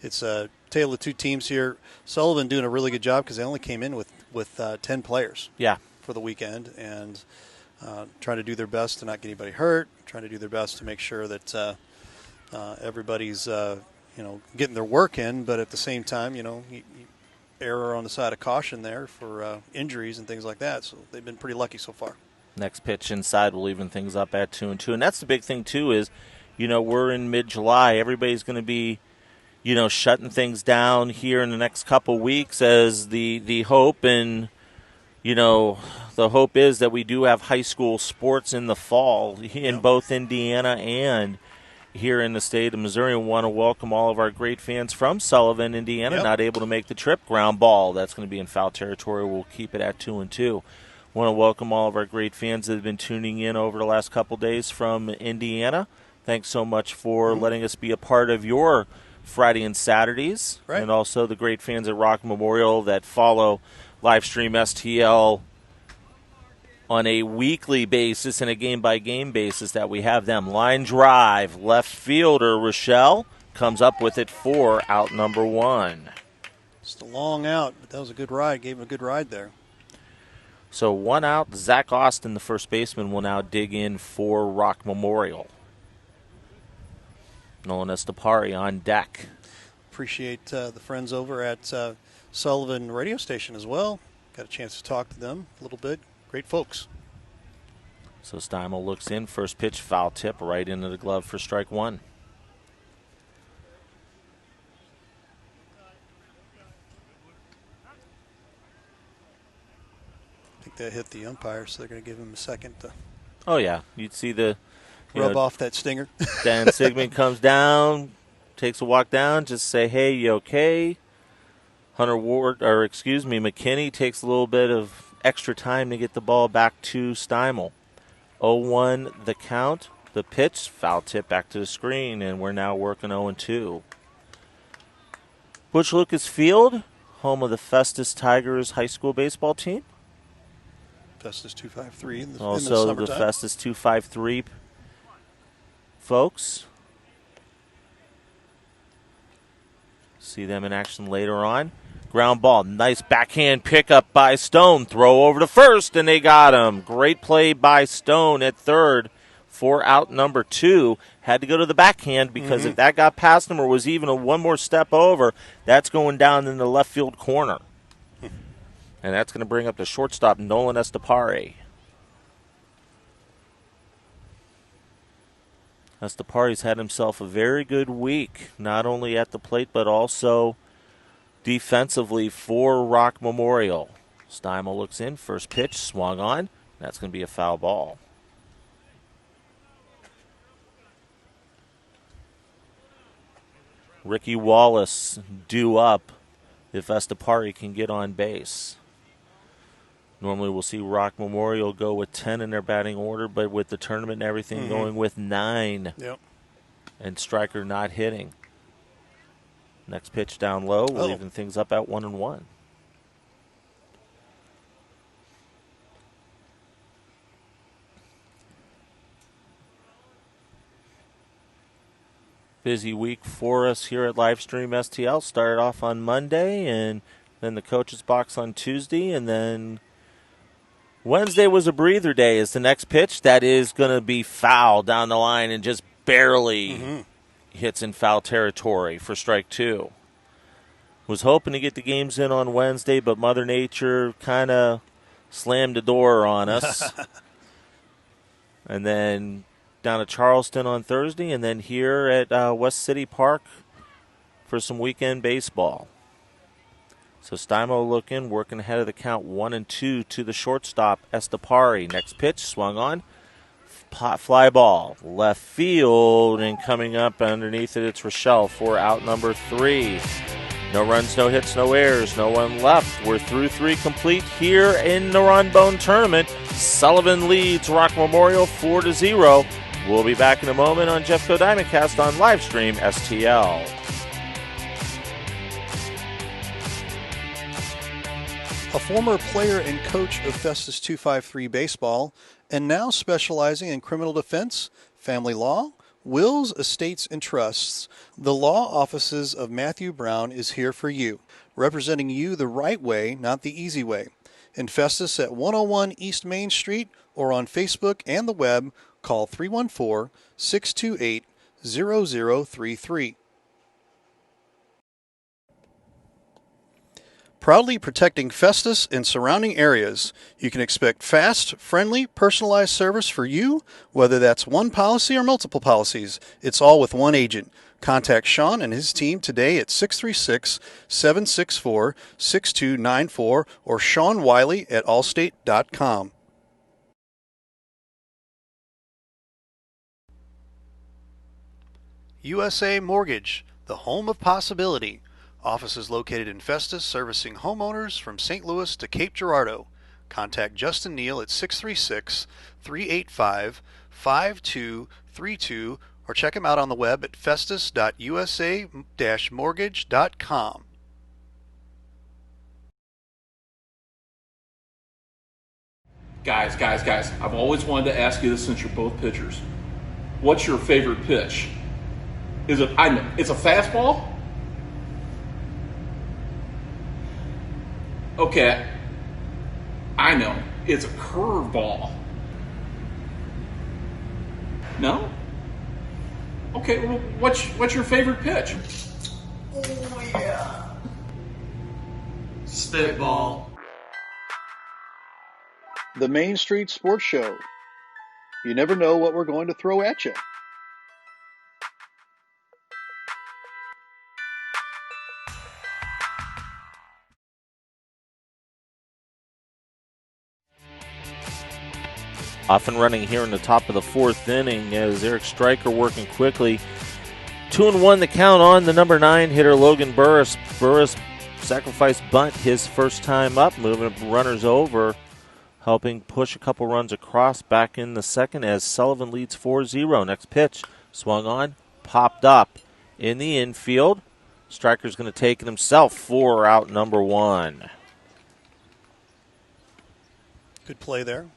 it's a tale of two teams here. Sullivan doing a really good job because they only came in with 10 players for the weekend, and trying to do their best to not get anybody hurt, trying to do their best to make sure that everybody's getting their work in, but at the same time, error on the side of caution there for injuries and things like that. So they've been pretty lucky so far. Next pitch inside will even things up at 2-2. And that's the big thing, too, is, we're in mid-July. Everybody's going to be, shutting things down here in the next couple weeks as the hope and, the hope is that we do have high school sports in the fall in both Indiana and here in the state of Missouri. We want to welcome all of our great fans from Sullivan, Indiana, not able to make the trip. Ground ball, that's going to be in foul territory. We'll keep it at 2-2. Want to welcome all of our great fans that have been tuning in over the last couple days from Indiana. Thanks so much for letting us be a part of your Friday and Saturdays. And also the great fans at Rock Memorial that follow Livestream STL on a weekly basis and a game-by-game basis that we have them. Line drive, left fielder Rochelle comes up with it for out number 1. Just a long out, but that was a good ride. Gave him a good ride there. So 1 out. Zach Austin, the first baseman, will now dig in for Rock Memorial. Nolan Estapari on deck. Appreciate the friends over at Sullivan radio station as well. Got a chance to talk to them a little bit. Great folks. So Steimel looks in. First pitch, foul tip right into the glove for strike 1. I think that hit the umpire, so they're going to give him a second to you'd see the rub off that stinger. Dan Sigmund comes down, takes a walk down, just say, hey, you okay? McKinney takes a little bit of extra time to get the ball back to Steimel. 0-1 the count. The pitch, foul tip back to the screen, and we're now working 0-2. Butch Lucas Field, home of the Festus Tigers high school baseball team. Festus 253 in the also summertime. The Festus 253 folks. See them in action later on. Ground ball, nice backhand pickup by Stone. Throw over to first, and they got him. Great play by Stone at third for out number 2. Had to go to the backhand because if that got past him or was even one more step over, that's going down in the left field corner. And that's going to bring up the shortstop, Nolan Estapari. Estapari's had himself a very good week, not only at the plate but also defensively for Rock Memorial. Steimel looks in, first pitch, swung on. That's going to be a foul ball. Ricky Wallace due up if Estapari can get on base. Normally we'll see Rock Memorial go with 10 in their batting order, but with the tournament and everything going with 9. Yep. And Stryker not hitting. Next pitch down low. We're leaving things up at 1-1. Busy week for us here at Livestream STL. Started off on Monday, and then the coach's box on Tuesday, and then Wednesday was a breather day. Is the next pitch that is going to be foul down the line and just barely hits in foul territory for strike 2. Was hoping to get the games in on Wednesday, but Mother Nature kind of slammed the door on us. And then down to Charleston on Thursday, and then here at West City Park for some weekend baseball. So Stymo looking, working ahead of the count 1-2 to the shortstop, Estepari. Next pitch, swung on. Fly ball, left field, and coming up underneath it, it's Rochelle for out number 3. No runs, no hits, no errors, no one left. We're through 3 complete here in the Ron Bone Tournament. Sullivan leads Rock Memorial 4-0. We'll be back in a moment on Jeffco Diamondcast on Livestream STL. A former player and coach of Festus 253 Baseball, and now specializing in criminal defense, family law, wills, estates, and trusts, the law offices of Matthew Brown is here for you, representing you the right way, not the easy way. In Festus at 101 East Main Street or on Facebook and the web, call 314-628-0033. Proudly protecting Festus and surrounding areas. You can expect fast, friendly, personalized service for you, whether that's one policy or multiple policies. It's all with one agent. Contact Sean and his team today at 636-764-6294 or Sean Wiley at allstate.com. USA Mortgage, the home of possibility. Offices located in Festus, servicing homeowners from St. Louis to Cape Girardeau. Contact Justin Neal at 636-385-5232 or check him out on the web at festus.usa-mortgage.com. Guys, I've always wanted to ask you this since you're both pitchers. What's your favorite pitch? It's a fastball? Okay, I know. It's a curveball. No? Okay, well, what's your favorite pitch? Oh, yeah. Spitball. The Main Street Sports Show. You never know what we're going to throw at you. Off and running here in the top of the 4th inning as Eric Stryker working quickly. 2-1 the count on the number 9 hitter Logan Burris. Burris sacrifice bunt his first time up, moving runners over, helping push a couple runs across back in the second as Sullivan leads 4-0. Next pitch, swung on, popped up in the infield. Stryker's going to take it himself for out number 1. Good play there.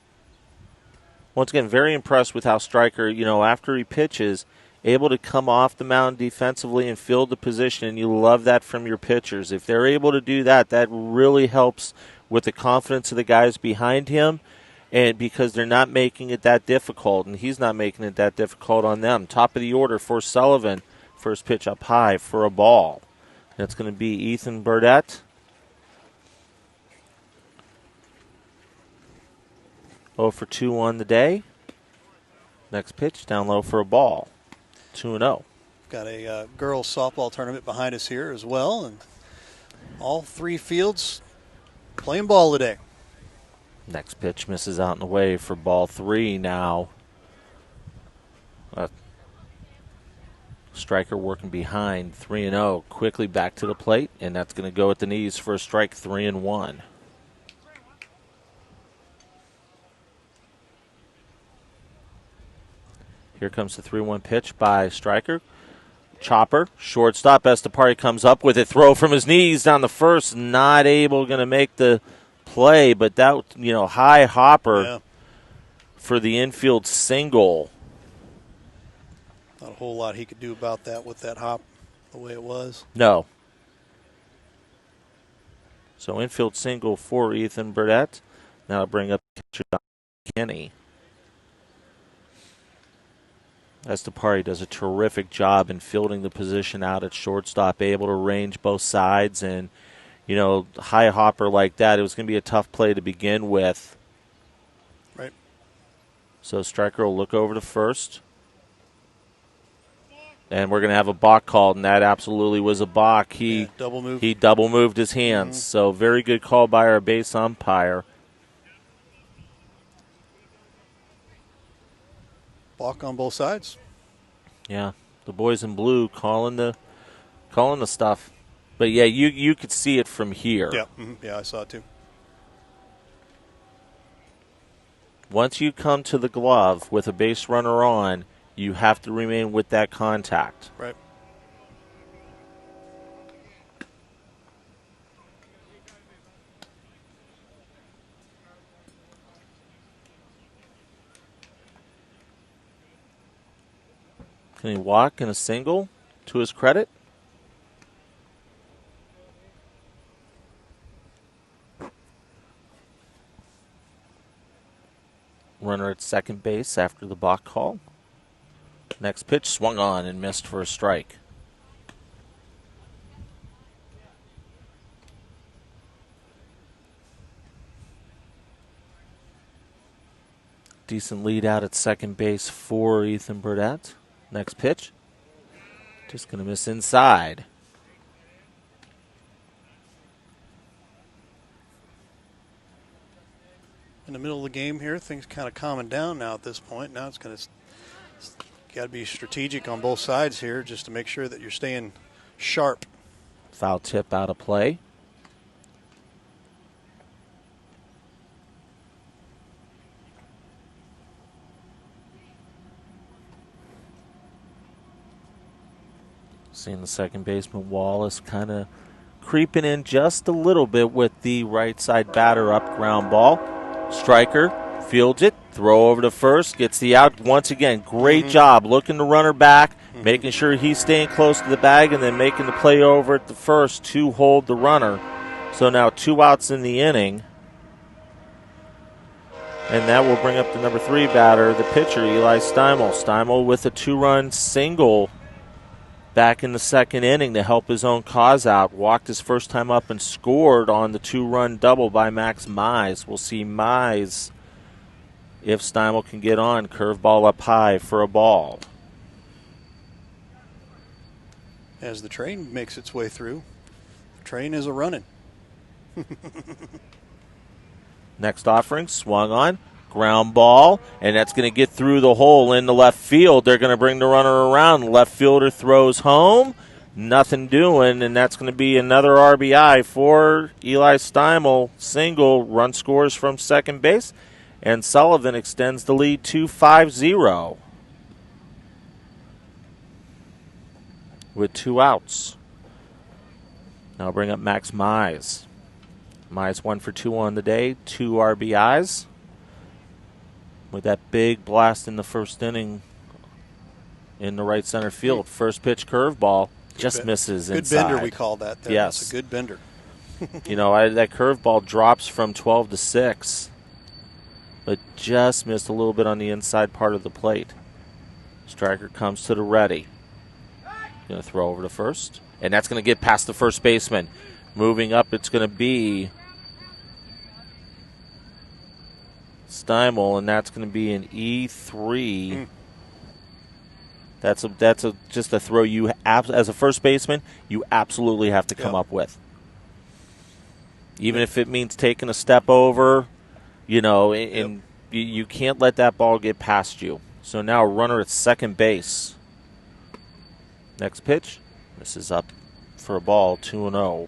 Once again, very impressed with how Stryker, after he pitches, able to come off the mound defensively and fill the position, and you love that from your pitchers. If they're able to do that, that really helps with the confidence of the guys behind him, and because they're not making it that difficult, and he's not making it that difficult on them. Top of the order for Sullivan. First pitch up high for a ball. That's going to be Ethan Burdett. 0 for 2 on the day. Next pitch, down low for a ball. 2-0. Got a girls softball tournament behind us here as well, and all 3 fields playing ball today. Next pitch misses out and away for ball 3 now. Stryker working behind 3-0. Quickly back to the plate, and that's going to go at the knees for a strike. 3-1. Here comes the 3-1 pitch by Stryker. Chopper, shortstop. Estepari comes up with it. Throw from his knees down the first. Not able, going to make the play, but that, high hopper for the infield single. Not a whole lot he could do about that with that hop the way it was. No. So infield single for Ethan Burdett. Now bring up catcher Kenny. Estepari does a terrific job in fielding the position out at shortstop, able to range both sides. And, high hopper like that, it was going to be a tough play to begin with. Right. So Stryker will look over to first. And we're going to have a balk called, and that absolutely was a balk. He double moved. He double moved his hands. So very good call by our base umpire. Balk on both sides. Yeah, the boys in blue calling the stuff. But yeah, you could see it from here. Yeah, yeah, I saw it too. Once you come to the glove with a base runner on, you have to remain with that contact. Right. Can he walk in a single to his credit? Runner at second base after the balk call. Next pitch swung on and missed for a strike. Decent lead out at second base for Ethan Burdett. Next pitch. Just going to miss inside. In the middle of the game here, things kind of calming down now at this point. Now it's going to got to be strategic on both sides here just to make sure that you're staying sharp. Foul tip out of play. Seeing the second baseman Wallace kind of creeping in just a little bit with the right side batter up, ground ball. Stryker fields it, throw over to first, gets the out. Once again, great job looking the runner back, making sure he's staying close to the bag, and then making the play over at the first to hold the runner. So now 2 outs in the inning. And that will bring up the number 3 batter, the pitcher, Eli Steimel. Steimel with a 2-run single back in the second inning to help his own cause out. Walked his first time up and scored on the 2-run double by Max Mize. We'll see Mize, if Steimel can get on, curveball up high for a ball. As the train makes its way through, the train is a-running. Next offering, swung on, ground ball, and that's going to get through the hole in the left field. They're going to bring the runner around. The left fielder throws home. Nothing doing, and that's going to be another RBI for Eli Steimel. Single, run scores from second base, and Sullivan extends the lead to 5-0 with 2 outs. Now bring up Max Mize. Mize 1 for 2 on the day, 2 RBIs. With that big blast in the first inning in the right center field. First pitch curveball just misses inside. Good bender, we call that there. Yes. That's a good bender. That curveball drops from 12 to 6, but just missed a little bit on the inside part of the plate. Stryker comes to the ready. Going to throw over to first, and that's going to get past the first baseman. Moving up, it's going to be Steimel, and that's going to be an E3. That's just a throw you as a first baseman you absolutely have to come up with. Even if it means taking a step over, and you can't let that ball get past you. So now a runner at second base. Next pitch, this is up for a ball, 2-0.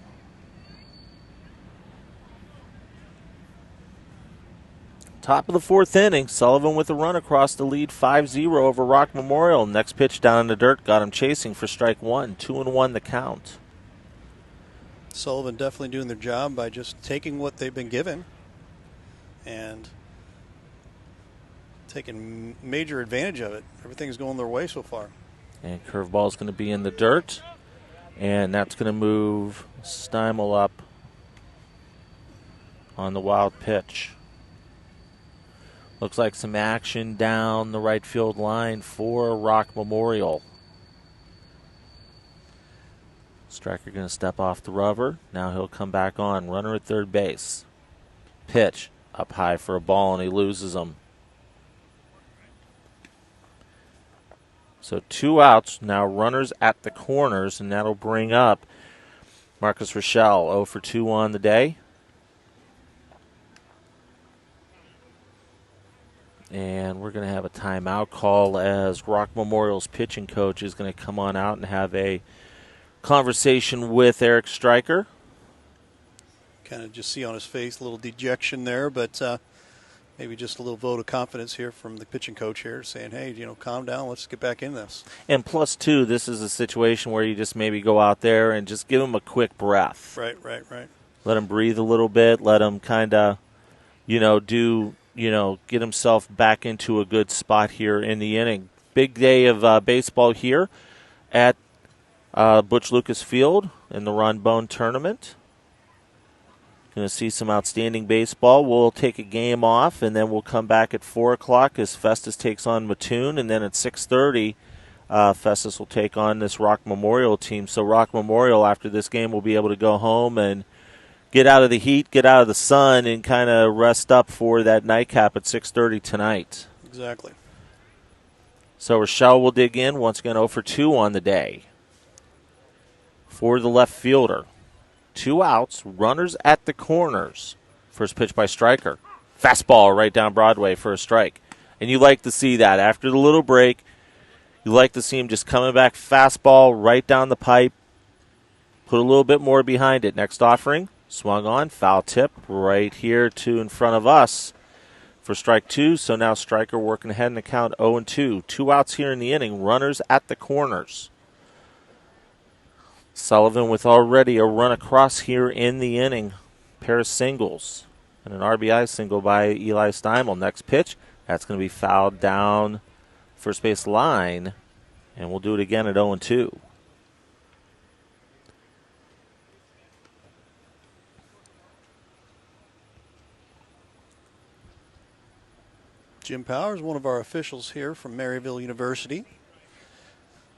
Top of the fourth inning, Sullivan with a run across the lead 5-0 over Rock Memorial. Next pitch down in the dirt got him chasing for strike one. 2-1 the count. Sullivan definitely doing their job by just taking what they've been given and taking major advantage of it. Everything's going their way so far. And curveball is going to be in the dirt, and that's going to move Steimel up on the wild pitch. Looks like some action down the right field line for Rock Memorial. Striker going to step off the rubber. Now he'll come back on. Runner at third base. Pitch up high for a ball, and he loses him. So 2 outs. Now runners at the corners, and that'll bring up Marcus Rochelle, 0 for 2 on the day. And we're going to have a timeout call as Rock Memorial's pitching coach is going to come on out and have a conversation with Eric Stryker. Kind of just see on his face a little dejection there, but maybe just a little vote of confidence here from the pitching coach here saying, hey, calm down, let's get back in this. And plus, too, this is a situation where you just maybe go out there and just give him a quick breath. Right. Let him breathe a little bit. Let him kind of, get himself back into a good spot here in the inning. Big day of baseball here at Butch Lucas Field in the Ron Bone Tournament. Going to see some outstanding baseball. We'll take a game off, and then we'll come back at 4 o'clock as Festus takes on Mattoon, and then at 6:30, Festus will take on this Rock Memorial team. So Rock Memorial, after this game, will be able to go home and get out of the heat, get out of the sun, and kind of rest up for that nightcap at 6:30 tonight. Exactly. So Rochelle will dig in. Once again, 0 for 2 on the day. For the left fielder. 2 outs, runners at the corners. First pitch by Stryker. Fastball right down Broadway for a strike. And you like to see that. After the little break, you like to see him just coming back fastball right down the pipe. Put a little bit more behind it. Next offering, swung on, foul tip right here to in front of us for strike 2. So now Stryker working ahead in the count 0-2. 2 outs here in the inning, runners at the corners. Sullivan with already a run across here in the inning. Pair of singles and an RBI single by Eli Steimel. Next pitch, that's going to be fouled down first base line, and we'll do it again at 0-2. Jim Powers, one of our officials here from Maryville University.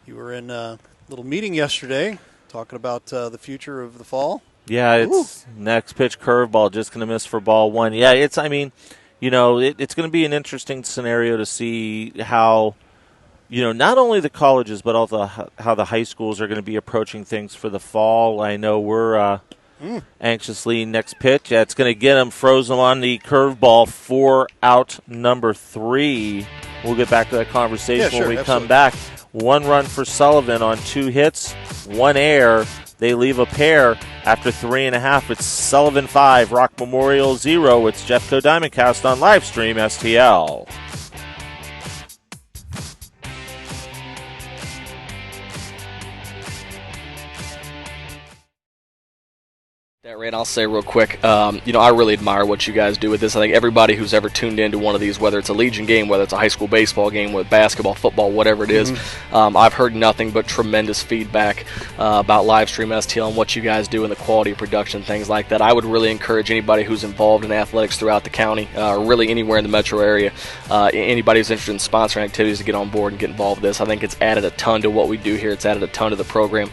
You were in a little meeting yesterday talking about the future of the fall. Yeah, it's next pitch curveball, just going to miss for ball 1. Yeah, it's going to be an interesting scenario to see how, not only the colleges, but also how the high schools are going to be approaching things for the fall. I know we're anxiously next pitch. Yeah, it's going to get him frozen on the curveball for out number 3. We'll get back to that conversation when we come back. 1 run for Sullivan on 2 hits, 1 error. They leave a pair after 3.5. It's Sullivan 5, Rock Memorial 0. It's Jeffco Diamondcast on Livestream STL. Ray, I'll say real quick, I really admire what you guys do with this. I think everybody who's ever tuned into one of these, whether it's a Legion game, whether it's a high school baseball game, with basketball, football, whatever it is, I've heard nothing but tremendous feedback about Livestream STL and what you guys do and the quality of production, things like that. I would really encourage anybody who's involved in athletics throughout the county, or really anywhere in the metro area, anybody who's interested in sponsoring activities to get on board and get involved with this. I think it's added a ton to what we do here. It's added a ton to the program.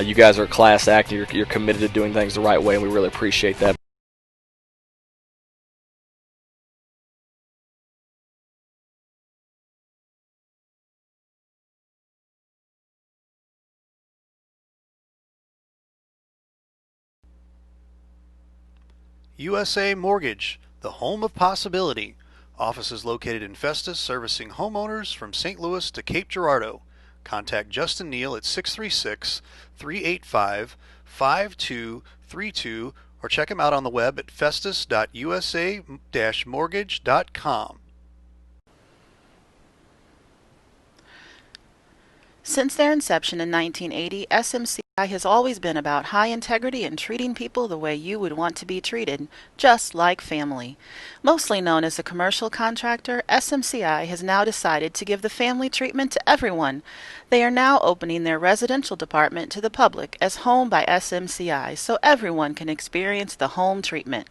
You guys are a class act, and you're committed to doing things the right way, and we really appreciate that. USA Mortgage, the home of possibility. Offices located in Festus, servicing homeowners from St. Louis to Cape Girardeau. Contact Justin Neal at 636-385-5232 or check them out on the web at festus.usa-mortgage.com. Since their inception in 1980, SMCI has always been about high integrity and treating people the way you would want to be treated, just like family. Mostly known as a commercial contractor, SMCI has now decided to give the family treatment to everyone. They are now opening their residential department to the public as Home by SMCI so everyone can experience the home treatment.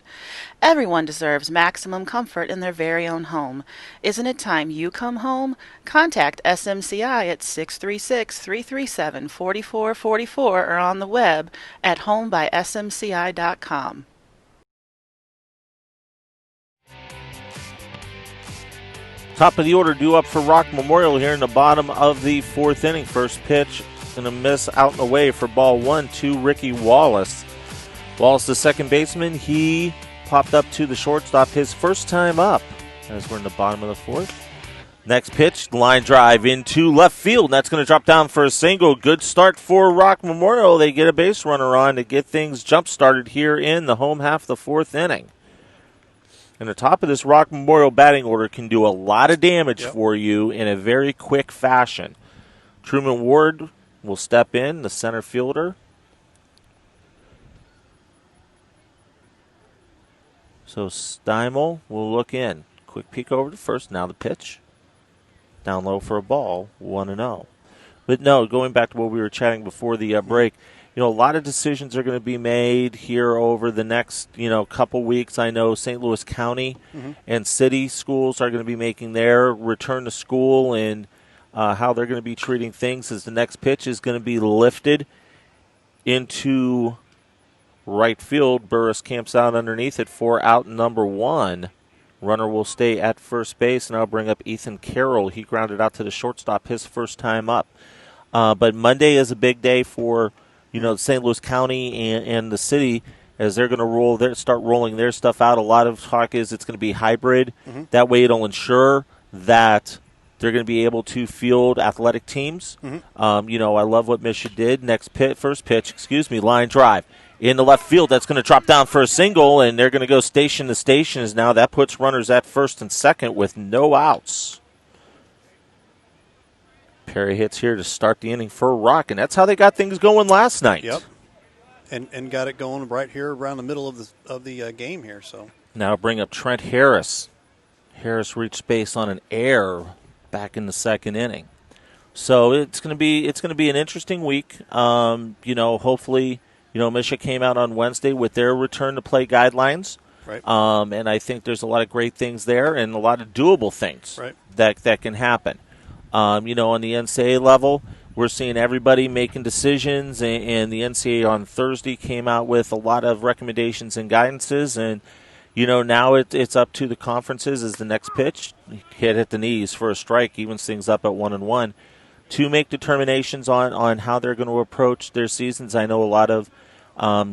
Everyone deserves maximum comfort in their very own home. Isn't it time you come home? Contact SMCI at 636-337-4444 or on the web at homebysmci.com. Top of the order due up for Rock Memorial here in the bottom of the fourth inning. First pitch going to miss out and away for ball 1 to Ricky Wallace. Wallace, the second baseman, he popped up to the shortstop his first time up as we're in the bottom of the fourth. Next pitch, line drive into left field, and that's going to drop down for a single. Good start for Rock Memorial. They get a base runner on to get things jump-started here in the home half of the fourth inning. And the top of this Rock Memorial batting order can do a lot of damage for you in a very quick fashion. Truman Ward will step in, the center fielder. So Steimel will look in. Quick peek over to first. Now the pitch. Down low for a ball, 1-0. But no, going back to what we were chatting before the break, a lot of decisions are going to be made here over the next, couple weeks. I know St. Louis County and city schools are going to be making their return to school and how they're going to be treating things as the next pitch is going to be lifted into right field. Burris camps out underneath it for out number 1. Runner will stay at first base, and I'll bring up Ethan Carroll. He grounded out to the shortstop his first time up. But Monday is a big day for St. Louis County and the city as they're going to start rolling their stuff out. A lot of talk is it's going to be hybrid. That way it'll ensure that they're going to be able to field athletic teams. I love what Misha did. First pitch, line drive. In the left field, that's going to drop down for a single, and they're going to go station to station as now that puts runners at first and second with no outs. Perry hits here to start the inning for Rock, and that's how they got things going last night. Yep, and got it going right here around the middle of the game here. So now bring up Trent Harris. Harris reached base on an error back in the second inning. So it's going to be an interesting week. Hopefully. Misha came out on Wednesday with their return to play guidelines. Right. And I think there's a lot of great things there and a lot of doable things that can happen. On the NCAA level, we're seeing everybody making decisions, and the NCAA on Thursday came out with a lot of recommendations and guidances. And, now it's up to the conferences as the next pitch. Hit at the knees for a strike, evens things up at 1-1. To make determinations on how they're going to approach their seasons. I know a lot of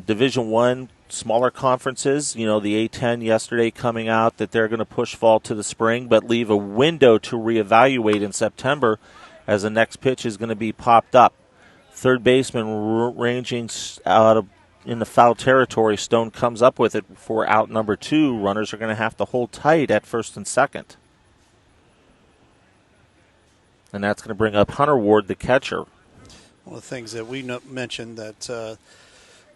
Division I smaller conferences, the A-10 yesterday coming out that they're going to push fall to the spring but leave a window to reevaluate in September as the next pitch is going to be popped up. Third baseman ranging out in the foul territory. Stone comes up with it for out number 2. Runners are going to have to hold tight at first and second. And that's going to bring up Hunter Ward, the catcher. One of the things that we mentioned that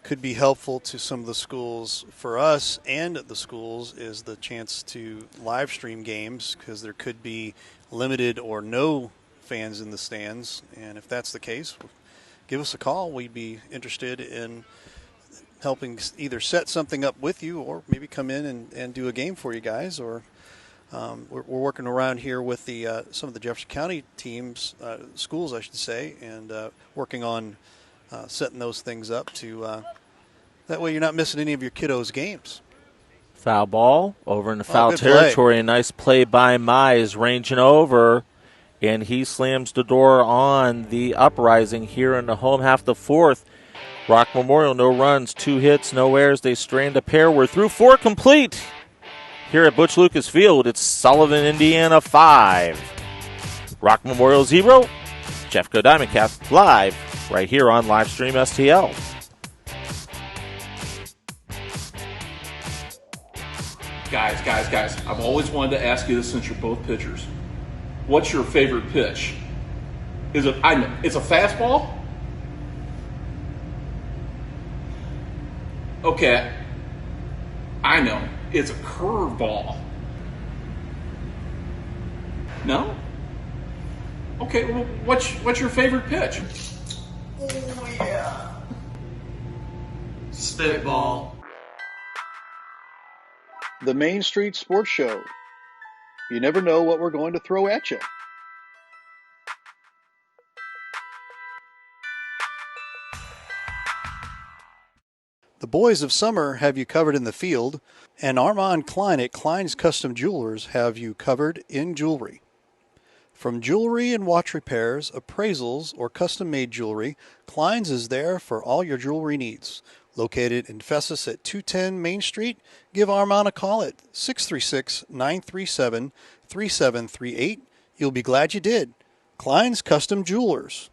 could be helpful to some of the schools for us and the schools is the chance to live stream games because there could be limited or no fans in the stands. And if that's the case, give us a call. We'd be interested in helping either set something up with you or maybe come in and do a game for you guys. Or we're working around here with some of the Jefferson County teams, schools I should say, and working on setting those things up to that way you're not missing any of your kiddos' games. Foul ball over in the foul territory. A nice play by Mize ranging over, and he slams the door on the uprising here in the home half of the fourth. Rock Memorial, no runs, 2 hits, no errors. They strand a pair. We're through 4 complete. Here at Butch Lucas Field, it's Sullivan, Indiana 5. Rock Memorial 0. Jeffco Diamondcast live right here on Livestream STL. Guys, I've always wanted to ask you this since you're both pitchers. What's your favorite pitch? It's a fastball? Okay, I know. It's a curveball. No? Okay, well, what's your favorite pitch? Oh, yeah. Spitball. The Main Street Sports Show. You never know what we're going to throw at you. The boys of summer have you covered in the field, and Armand Klein at Klein's Custom Jewelers have you covered in jewelry. From jewelry and watch repairs, appraisals, or custom-made jewelry, Klein's is there for all your jewelry needs. Located in Festus at 210 Main Street, give Armand a call at 636-937-3738. You'll be glad you did. Klein's Custom Jewelers.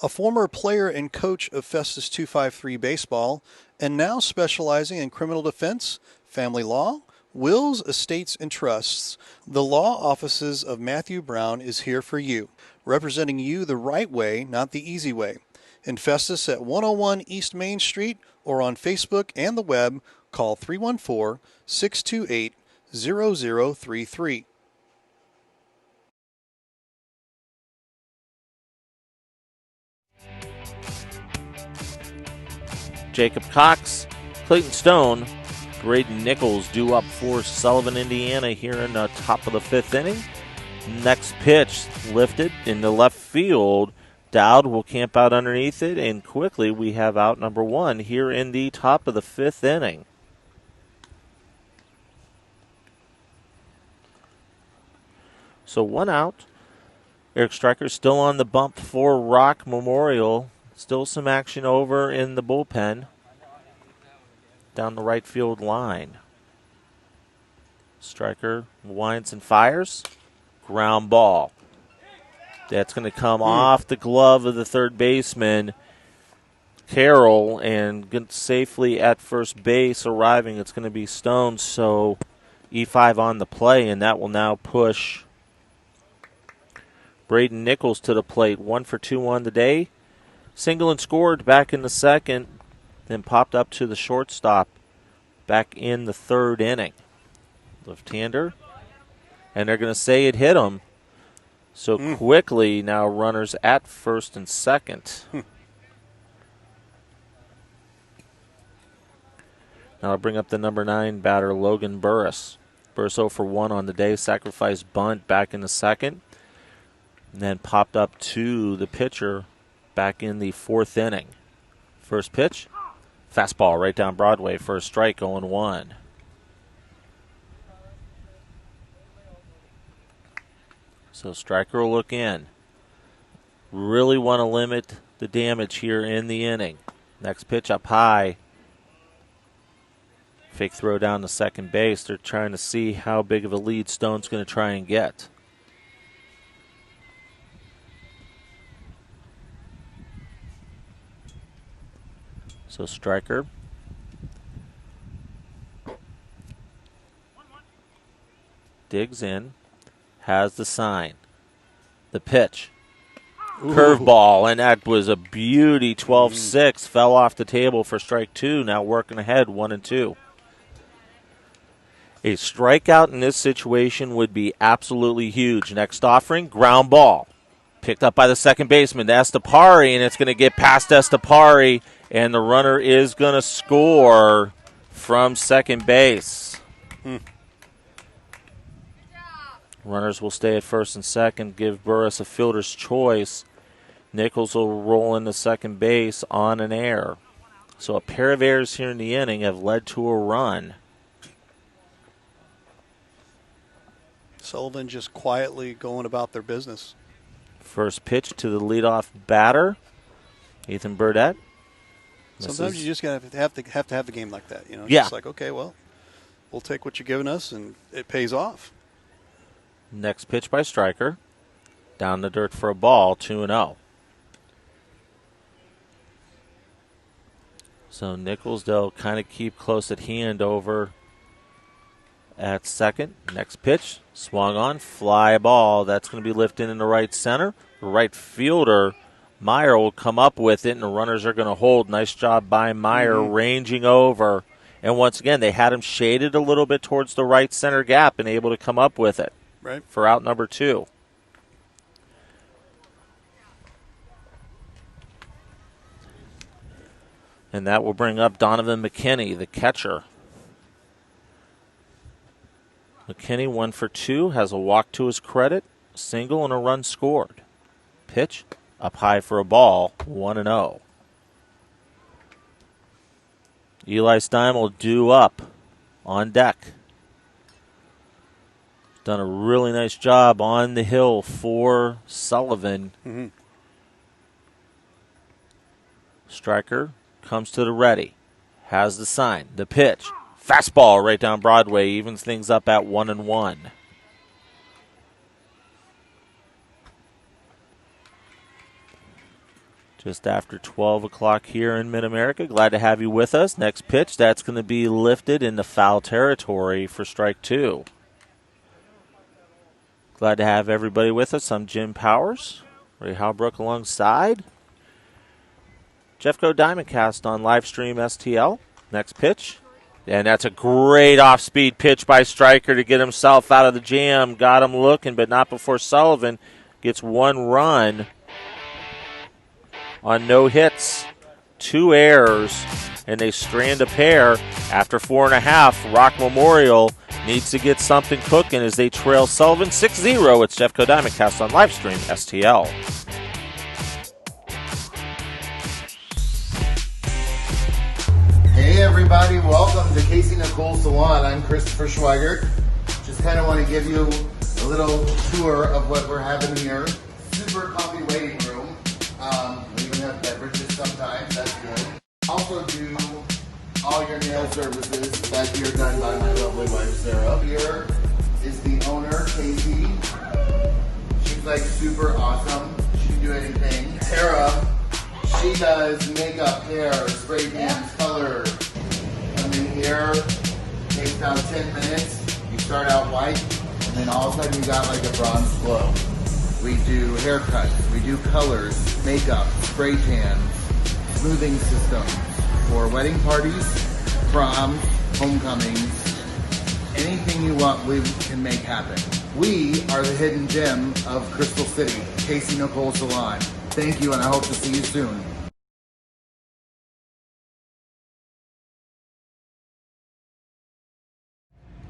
A former player and coach of Festus 253 baseball, and now specializing in criminal defense, family law, wills, estates, and trusts, the law offices of Matthew Brown is here for you, representing you the right way, not the easy way. In Festus at 101 East Main Street or on Facebook and the web, call 314-628-0033. Jacob Cox, Clayton Stone, Braden Nichols due up for Sullivan, Indiana here in the top of the fifth inning. Next pitch lifted in the left field. Dowd will camp out underneath it, and quickly we have out number one here in the top of the fifth inning. So one out. Eric Stryker still on the bump for Rock Memorial. Still some action over in the bullpen down the right field line. Stryker winds and fires. Ground ball. That's going to come off the glove of the third baseman, Carroll, and get safely at first base arriving. It's going to be Stone, so E5 on the play, and that will now push Braden Nichols to the plate. 1 for 2 on the day. Single and scored back in the second, then popped up to the shortstop back in the third inning. Left-hander, and they're going to say it hit him. So quickly now runners at first and second. Now I'll bring up the number 9 batter, Logan Burris. Burris 0 for 1 on the day, sacrifice bunt back in the second, and then popped up to the pitcher back in the fourth inning. First pitch, fastball right down Broadway for a strike, 0-1. So Stryker will look in. Really want to limit the damage here in the inning. Next pitch up high. Fake throw down to second base. They're trying to see how big of a lead Stone's going to try and get. So Stryker digs in, has the sign, the pitch, curveball, and that was a beauty. 12-6 fell off the table for strike 2. Now working ahead, 1-2. A strikeout in this situation would be absolutely huge. Next offering, ground ball. Picked up by the second baseman, Estepari, and it's going to get past Estepari, and the runner is going to score from second base. Runners will stay at first and second, give Burris a fielder's choice. Nichols will roll into second base on an error. So a pair of errors here in the inning have led to a run. Sullivan just quietly going about their business. First pitch to the leadoff batter, Ethan Burdett. Sometimes you just have to have the game like that. You know, yeah. Just like, okay, well, we'll take what you're giving us, and it pays off. Next pitch by Stryker. Down the dirt for a ball, 2-0. So Nichols, they'll kind of keep close at hand over at second. Next pitch, swung on, fly ball. That's going to be lifted into right center. The right fielder, Meyer, will come up with it, and the runners are going to hold. Nice job by Meyer, ranging over. And once again, they had him shaded a little bit towards the right center gap and able to come up with it for out number 2. And that will bring up Donovan McKinney, the catcher. McKinney 1 for 2, has a walk to his credit, single and a run scored. Pitch up high for a ball, 1-0. Eli Steimel due up on deck. Done a really nice job on the hill for Sullivan. Striker comes to the ready, has the sign, the pitch. Fastball right down Broadway, evens things up at 1-1. Just after 12 o'clock here in Mid-America. Glad to have you with us. Next pitch, that's going to be lifted into foul territory for strike 2. Glad to have everybody with us. I'm Jim Powers. Ray Halbrook alongside. Jeffco Diamondcast on Livestream STL. Next pitch. And that's a great off-speed pitch by Stryker to get himself out of the jam. Got him looking, but not before Sullivan gets 1 run on no hits, 2 errors, and they strand a pair. After 4.5, Rock Memorial needs to get something cooking as they trail Sullivan 6-0. It's Jeffco Diamondcast on Livestream STL. Hey everybody, welcome to Casey Nicole Salon. I'm Christopher Schweigert. Just kind of want to give you a little tour of what we're having here. Super comfy waiting room. We even have beverages sometimes, that's good. Also do all your nail services that here done by my lovely wife Sarah. Here is the owner, Casey. She's like super awesome. She can do anything. Tara, she does makeup, hair, spray tans, color. Come in here, takes about 10 minutes. You start out white, and then all of a sudden you got like a bronze glow. We do haircuts, we do colors, makeup, spray tans, smoothing systems for wedding parties, proms, homecomings, anything you want we can make happen. We are the hidden gem of Crystal City, Casey Nicole Salon. Thank you, and I hope to see you soon.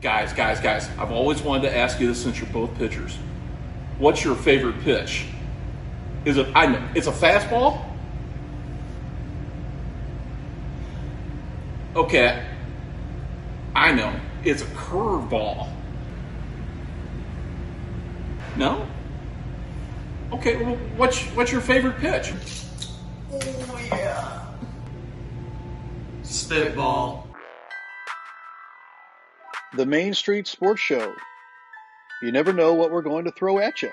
Guys, I've always wanted to ask you this since you're both pitchers. What's your favorite pitch? Is it, I know, it's a fastball? Okay, I know, it's a curveball. No? Okay, well, what's your favorite pitch? Oh yeah. Spitball. The Main Street Sports Show. You never know what we're going to throw at you.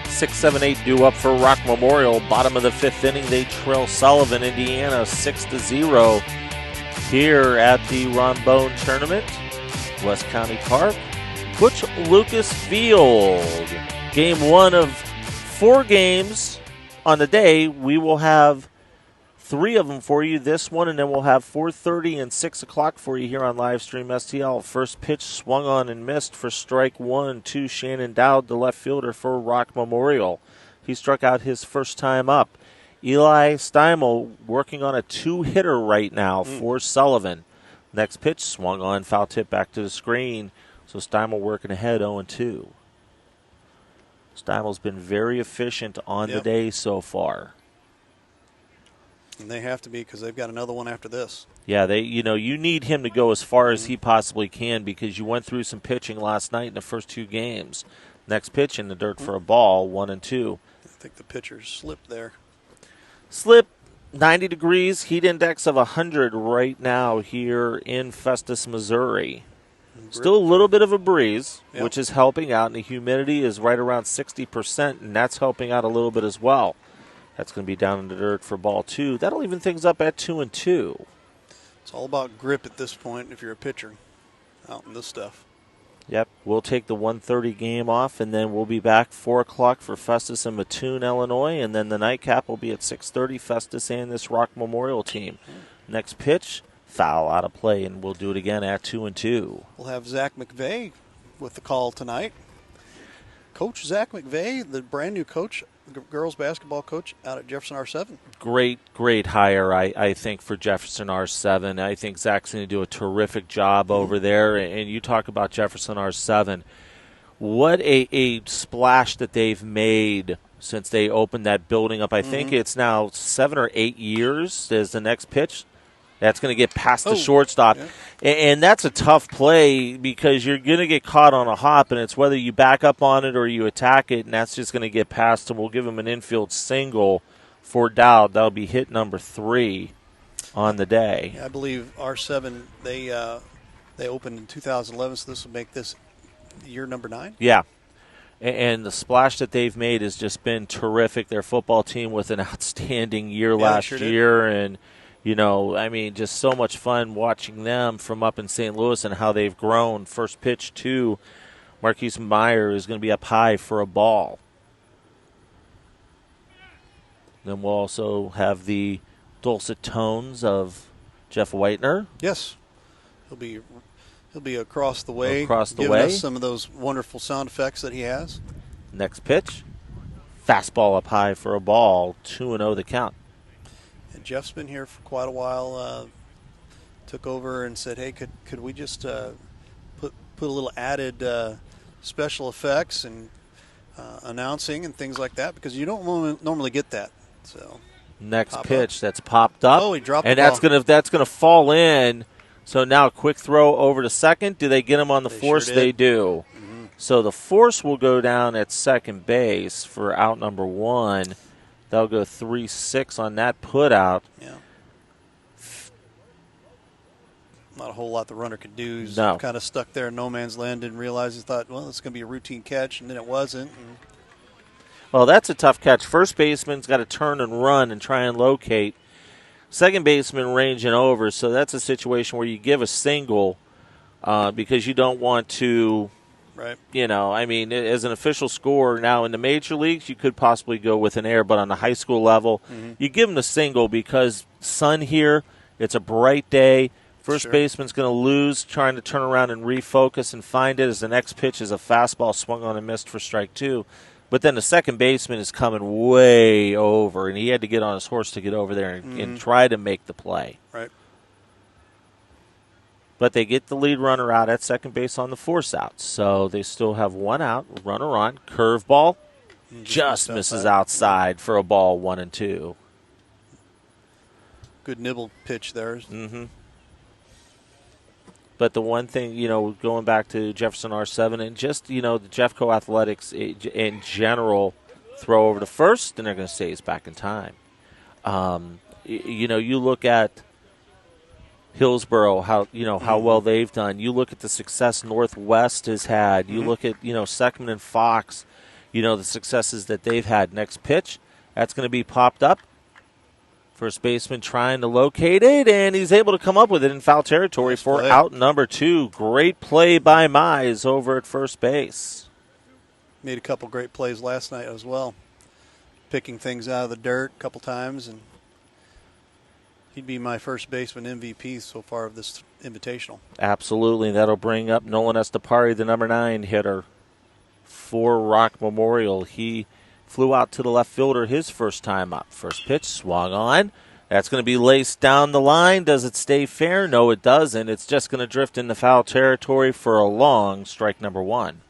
Six, 7, 8 due up for Rock Memorial. Bottom of the 5th inning, they trail Sullivan, Indiana, 6-0 here at the Rombone Tournament, West County Park. Butch Lucas Field. Game 1 of 4 games on the day. We will have 3 of them for you this one, and then we'll have 4:30 and 6 o'clock for you here on Livestream STL. First pitch swung on and missed for strike 1 to Shannon Dowd, the left fielder for Rock Memorial. He struck out his first time up. Eli Steimel working on a 2-hitter right now for Sullivan. Next pitch swung on, foul tip back to the screen. So Steimel working ahead 0-2. Steimel's been very efficient on the day so far. And they have to be because they've got another one after this. Yeah, you need him to go as far as he possibly can because you went through some pitching last night in the first 2 games. Next pitch in the dirt for a ball, 1-2. I think the pitcher slipped there. Slip 90 degrees, heat index of 100 right now here in Festus, Missouri. Still a little bit of a breeze, which is helping out, and the humidity is right around 60%, and that's helping out a little bit as well. That's going to be down in the dirt for ball 2. That'll even things up at 2-2. It's all about grip at this point if you're a pitcher out in this stuff. Yep, we'll take the 1:30 game off, and then we'll be back 4 o'clock for Festus and Mattoon, Illinois, and then the nightcap will be at 6:30, Festus and this Rock Memorial team. Next pitch, foul out of play, and we'll do it again at 2-2. We'll have Zach McVeigh with the call tonight. Coach Zach McVeigh, the brand new coach, girls basketball coach out at Jefferson R7. Great hire, I think, for Jefferson R7. I think Zach's going to do a terrific job over there. And you talk about Jefferson R7. What a splash that they've made since they opened that building up. I think it's now 7 or 8 years as the next pitch. That's going to get past the shortstop. Yeah. And that's a tough play because you're going to get caught on a hop, and it's whether you back up on it or you attack it, and that's just going to get past him. We'll give him an infield single for Dowd. That'll be hit number 3 on the day. Yeah, I believe R7, they opened in 2011, so this will make this year number 9. Yeah. And the splash that they've made has just been terrific. Their football team with an outstanding year last year, and you know, I mean, just so much fun watching them from up in St. Louis and how they've grown. First pitch to Marquise Meyer is going to be up high for a ball. Then we'll also have the dulcet tones of Jeff Whitener. Yes, he'll be across the way, giving us some of those wonderful sound effects that he has. Next pitch, fastball up high for a ball. 2-0 the count. Jeff's been here for quite a while. Took over and said, "Hey, could we just put a little added special effects and announcing and things like that because you don't normally get that." So next pitch that's popped up. Oh, he dropped and the ball. that's gonna fall in. So now a quick throw over to second. Do they get him on the force? Sure they do. Mm-hmm. So the force will go down at second base for out number 1. They'll go 3-6 on that put out. Yeah. Not a whole lot the runner could do. He's no. Kind of stuck there in no man's land, didn't realize. He thought, well, it's going to be a routine catch, and then it wasn't. Well, that's a tough catch. First baseman's got to turn and run and try and locate. Second baseman ranging over, so that's a situation where you give a single because you don't want to – right. You know, I mean, as an official scorer now in the major leagues, you could possibly go with an error, but on the high school level, you give them the single because sun here, it's a bright day. First baseman's going to lose, trying to turn around and refocus and find it as the next pitch is a fastball swung on and missed for strike 2. But then the second baseman is coming way over, and he had to get on his horse to get over there and try to make the play. Right. But they get the lead runner out at second base on the force out. So they still have 1 out, runner on, curveball, just misses outside for a ball 1-2. Good nibble pitch there. Mm-hmm. But the one thing, you know, going back to Jefferson R7 and just, you know, the Jeffco Athletics in general, throw over to first, and they're going to say he's back in time. You know, you look at Hillsborough, how well they've done. You look at the success Northwest has had. You look at, Seckman and Fox, the successes that they've had. Next pitch, that's going to be popped up. First baseman trying to locate it, and he's able to come up with it in foul territory for out number 2. Great play by Mize over at first base. Made a couple great plays last night as well. Picking things out of the dirt a couple times, and he'd be my first baseman MVP so far of this Invitational. Absolutely. That'll bring up Nolan Estepari, the number 9 hitter for Rock Memorial. He flew out to the left fielder his first time up. First pitch, swung on. That's going to be laced down the line. Does it stay fair? No, it doesn't. It's just going to drift into foul territory for a long strike number 1.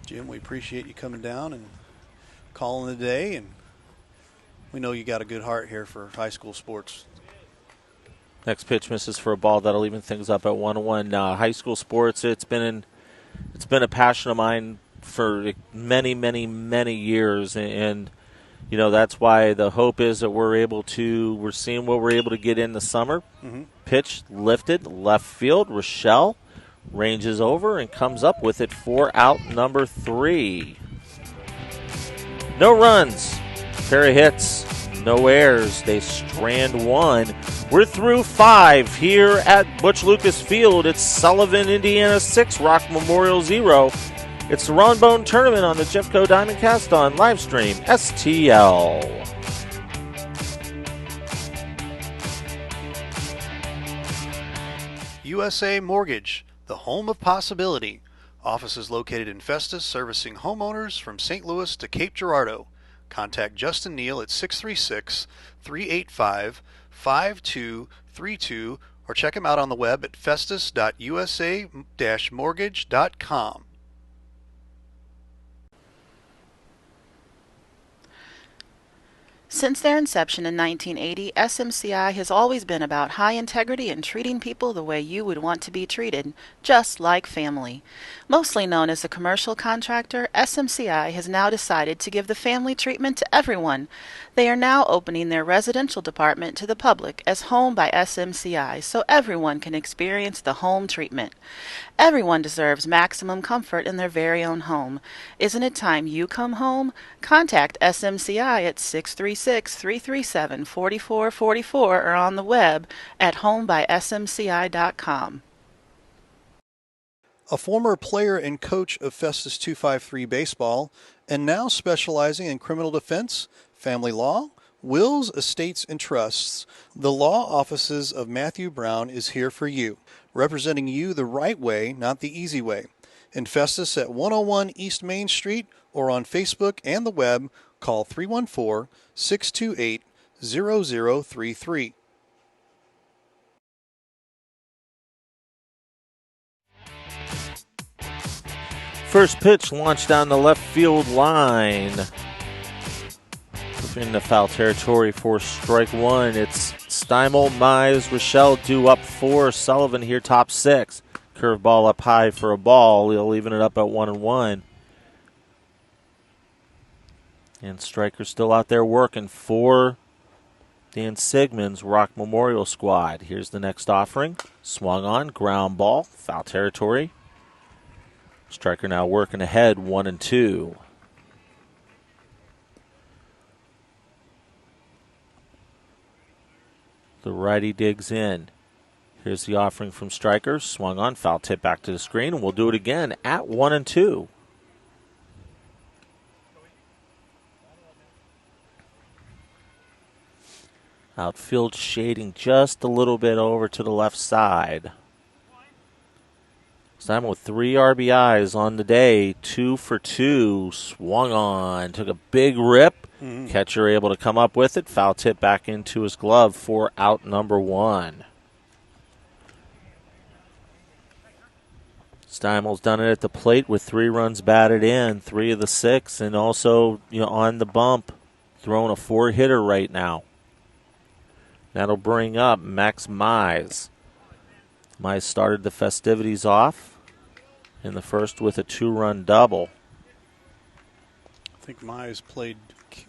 Jim, we appreciate you coming down and calling the day, and we know you got a good heart here for high school sports. Next pitch misses for a ball. That'll even things up at 1-1. High school sports, it's been a passion of mine for many, many, many years, and you know that's why the hope is that we're seeing what we're able to get in the summer. Mm-hmm. Pitch lifted left field. Rochelle ranges over and comes up with it for out number 3. No runs, pair of hits, no errors. They strand 1. We're through 5 here at Butch Lucas Field. It's Sullivan, Indiana 6, Rock Memorial 0. It's the Ron Bone Tournament on the Jeffco Diamondcast on Livestream STL. USA Mortgage, the home of possibility. Offices located in Festus, servicing homeowners from St. Louis to Cape Girardeau. Contact Justin Neal at 636-385-5232 or check him out on the web at festus.usa-mortgage.com. Since their inception in 1980, SMCI has always been about high integrity and treating people the way you would want to be treated, just like family. Mostly known as a commercial contractor, SMCI has now decided to give the family treatment to everyone. They are now opening their residential department to the public as Home by SMCI so everyone can experience the home treatment. Everyone deserves maximum comfort in their very own home. Isn't it time you come home? Contact SMCI at 636-337-4444 or on the web at homebysmci.com. A former player and coach of Festus 253 baseball and now specializing in criminal defense, family law, wills, estates, and trusts, the law offices of Matthew Brown is here for you, representing you the right way, not the easy way. In Festus at 101 East Main Street or on Facebook and the web, call 314-628-0033. First pitch launched down the left field line. In the foul territory for strike 1. It's Steimel, Mize, Rochelle due up 4. Sullivan here top 6. Curveball up high for a ball. He'll even it up at 1-1. And Stryker's still out there working for Dan Sigmund's Rock Memorial squad. Here's the next offering. Swung on, ground ball, foul territory. Stryker now working ahead, 1-2. The righty digs in. Here's the offering from Stryker. Swung on, foul tip back to the screen, and we'll do it again at 1-2. Outfield shading just a little bit over to the left side. Simon with 3 RBIs on the day, 2 for 2. Swung on, took a big rip. Catcher able to come up with it. Foul tip back into his glove for out number 1. Steimel's done it at the plate with 3 runs batted in, 3 of the 6, and also on the bump, throwing a 4-hitter right now. That'll bring up Max Mize. Mize started the festivities off in the first with a 2-run double. I think Mize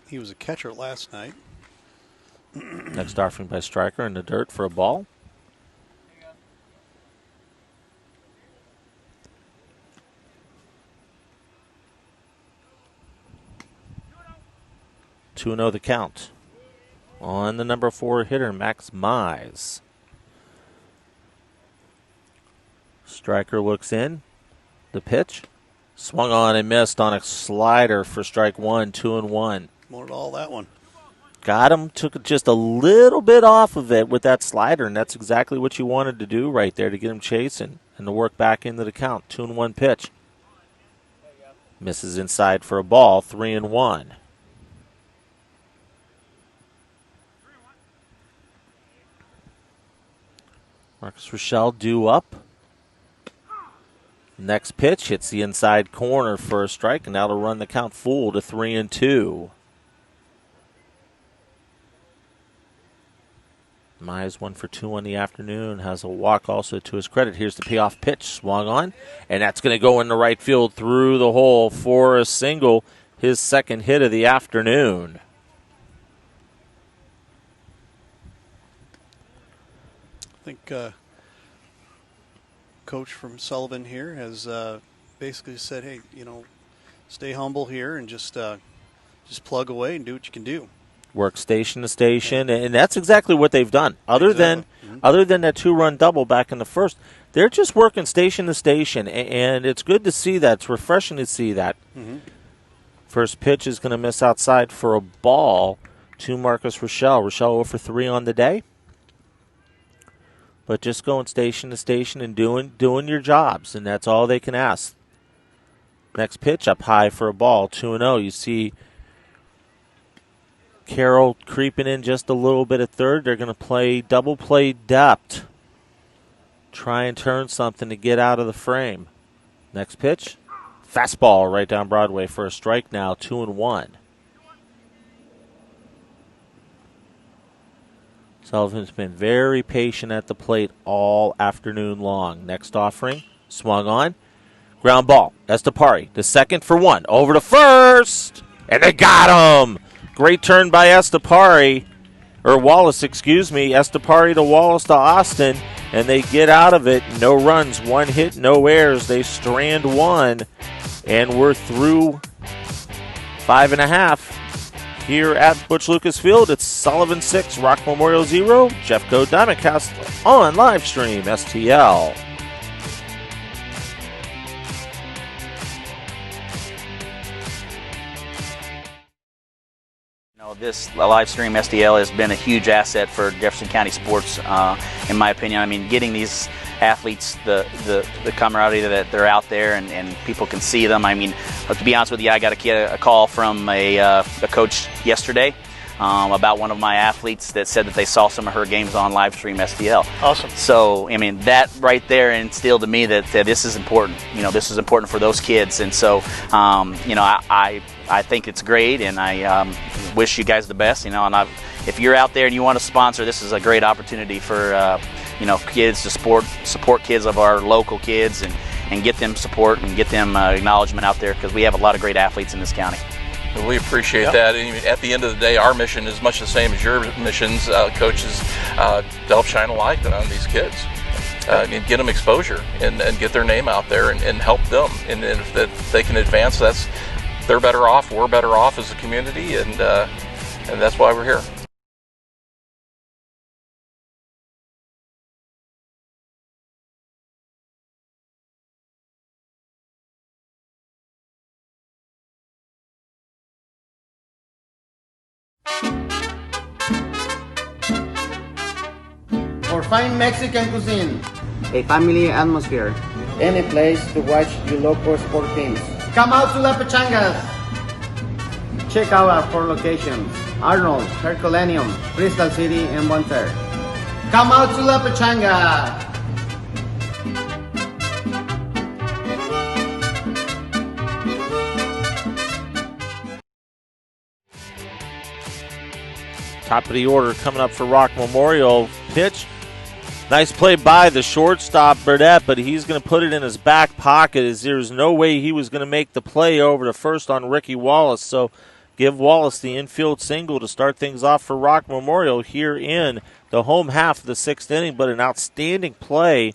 he was a catcher last night. Next offering by Stryker in the dirt for a ball. Two 2-0 the count on the number 4 hitter, Max Mize. Stryker looks in. The pitch. Swung on and missed on a slider for strike 1, 2-1. Wanted all that one. Got him, took just a little bit off of it with that slider, and that's exactly what you wanted to do right there to get him chasing and to work back into the count. 2-1 pitch. Misses inside for a ball, 3-1. Marcus Rochelle due up. Next pitch hits the inside corner for a strike, and now to run the count full to 3-2. Mize 1 for 2 on the afternoon. Has a walk also to his credit. Here's the payoff pitch. Swung on. And that's going to go into right field through the hole for a single. His second hit of the afternoon. I think Coach from Sullivan here has basically said, hey, stay humble here and just plug away and do what you can do. Work station to station, and that's exactly what they've done. Other than that 2-run double back in the first, they're just working station to station, and it's good to see that. It's refreshing to see that. Mm-hmm. First pitch is going to miss outside for a ball to Marcus Rochelle. Rochelle 0 for 3 on the day. But just going station to station and doing your jobs, and that's all they can ask. Next pitch up high for a ball, 2-0. You see Carroll creeping in just a little bit at third. They're going to play double play depth. Try and turn something to get out of the frame. Next pitch. Fastball right down Broadway for a strike now, 2-1. Sullivan's been very patient at the plate all afternoon long. Next offering, swung on. Ground ball, Estepari to second for 1. Over to first, and they got him. Great turn by Wallace, Estepari to Wallace to Austin, and they get out of it. No runs, 1 hit, no errors. They strand 1, and we're through 5.5. Here at Butch Lucas Field, it's Sullivan 6, Rock Memorial 0, Jeffco Diamondcast on live stream STL. This live stream STL has been a huge asset for Jefferson County sports, in my opinion. I mean, getting these athletes the camaraderie that they're out there and people can see them. I mean, to be honest with you, I got a call from a coach yesterday about one of my athletes that said that they saw some of her games on live stream STL. Awesome. So, I mean, that right there instilled to me that this is important. This is important for those kids. And so, I think it's great, and I wish you guys the best. And if you're out there and you want to sponsor, this is a great opportunity for kids to support kids of our local kids and get them support and get them acknowledgement out there, because we have a lot of great athletes in this county. We appreciate that. And at the end of the day, our mission is much the same as your missions, coaches, to help shine a light on these kids. And get them exposure and get their name out there and help them. And if they can advance, they're better off, we're better off as a community, and that's why we're here. For fine Mexican cuisine, A family atmosphere. any place to watch your local sport teams. Come out to La Pechangas. Check out our 4 locations: Arnold, Herculaneum, Crystal City, and Bonter. Come out to La Pechanga. Top of the order coming up for Rock Memorial. Pitch. Nice play by the shortstop, Burdett, but he's going to put it in his back pocket, as there's no way he was going to make the play over to first on Ricky Wallace. So give Wallace the infield single to start things off for Rock Memorial here in the home half of the 6th inning. But an outstanding play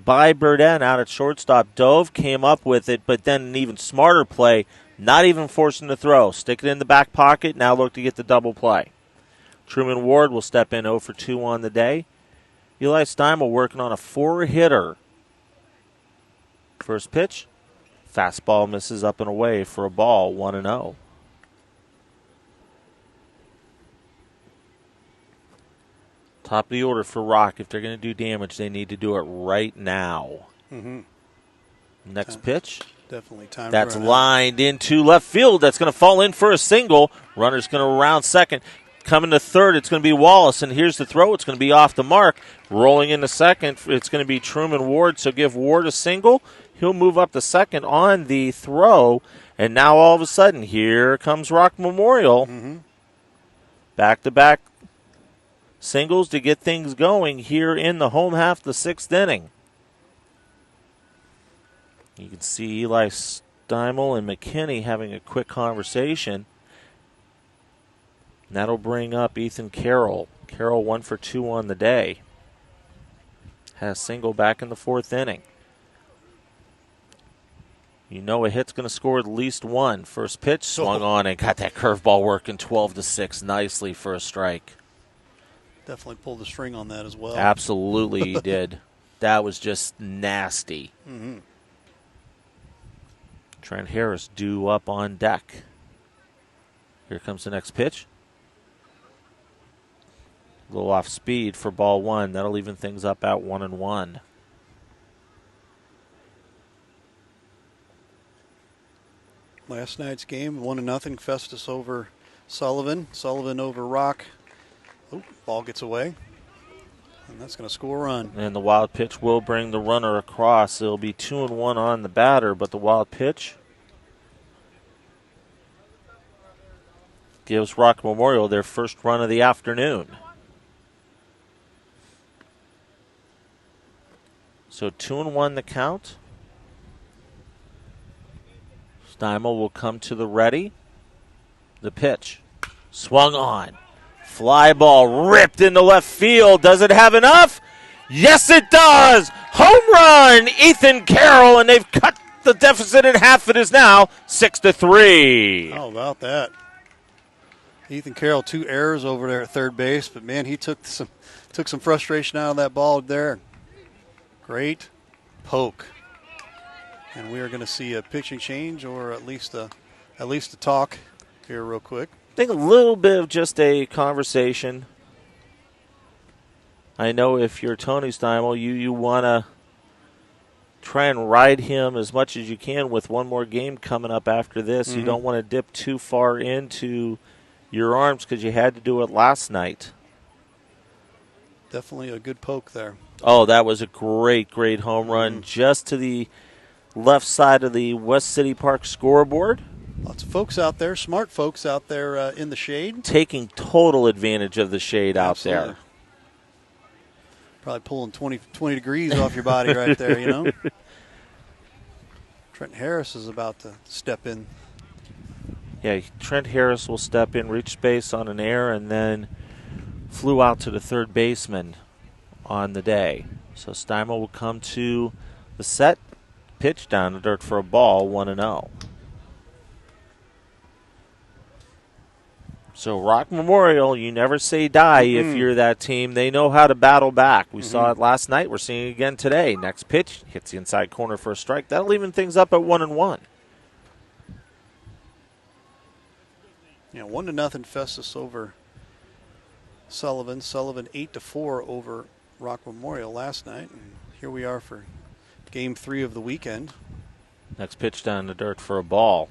by Burdett out at shortstop. Dove came up with it, but then an even smarter play, not even forcing the throw. Stick it in the back pocket, now look to get the double play. Truman Ward will step in 0 for 2 on the day. Eli Steimel working on a 4-hitter. First pitch, fastball misses up and away for a ball, 1-0. Top of the order for Rock. If they're going to do damage, they need to do it right now. Mm-hmm. Next pitch. Definitely time. That's lined into left field. That's going to fall in for a single. Runner's going to round second. Coming to third, it's going to be Wallace, and here's the throw. It's going to be off the mark. Rolling into second, it's going to be Truman Ward, so give Ward a single. He'll move up to second on the throw, and now all of a sudden, here comes Rock Memorial. Mm-hmm. Back-to-back singles to get things going here in the home half of the 6th inning. You can see Eli Steimel and McKinney having a quick conversation. And that'll bring up Ethan Carroll. Carroll 1 for 2 on the day. Has single back in the 4th inning. You know a hit's going to score at least one. First pitch swung on and got that curveball working 12-6 nicely for a strike. Definitely pulled the string on that as well. Absolutely he did. That was just nasty. Mm-hmm. Trent Harris due up on deck. Here comes the next pitch. A little off speed for ball 1. That'll even things up at 1-1. Last night's game, 1-0. Festus over Sullivan. Sullivan over Rock. Oh, ball gets away. And that's going to score a run. And the wild pitch will bring the runner across. It'll be 2-1 on the batter, but the wild pitch gives Rock Memorial their first run of the afternoon. So 2-1 the count. Steimel will come to the ready. The pitch. Swung on. Fly ball ripped into left field. Does it have enough? Yes, it does. Home run, Ethan Carroll, and they've cut the deficit in half. It is now 6-3. How about that? Ethan Carroll, 2 errors over there at third base, but man, he took some frustration out of that ball there. Great poke. And we are going to see a pitching change, or at least a talk here real quick. I think a little bit of just a conversation. I know if you're Tony Steimel, you want to try and ride him as much as you can with one more game coming up after this. Mm-hmm. You don't want to dip too far into your arms because you had to do it last night. Definitely a good poke there. Oh, that was a great home run just to the left side of the West City Park scoreboard. Lots of folks out there, smart folks out there in the shade. Taking total advantage of the shade Absolutely. Out there. Probably pulling 20 degrees off your body right there, you know. Trent Harris is about to step in. Yeah, Trent Harris will step in, reach base on an error, and then flew out to the third baseman on the day. So Steimel will come to the set, pitch down the dirt for a ball, 1-0. So Rock Memorial, you never say die if you're that team. They know how to battle back. We saw it last night. We're seeing it again today. Next pitch hits the inside corner for a strike. That'll even things up at 1-1. Yeah, 1-0 Festus over Sullivan. Sullivan 8-4 over Rock Memorial last night. And here we are for Game 3 of the weekend. Next pitch down the dirt for a ball.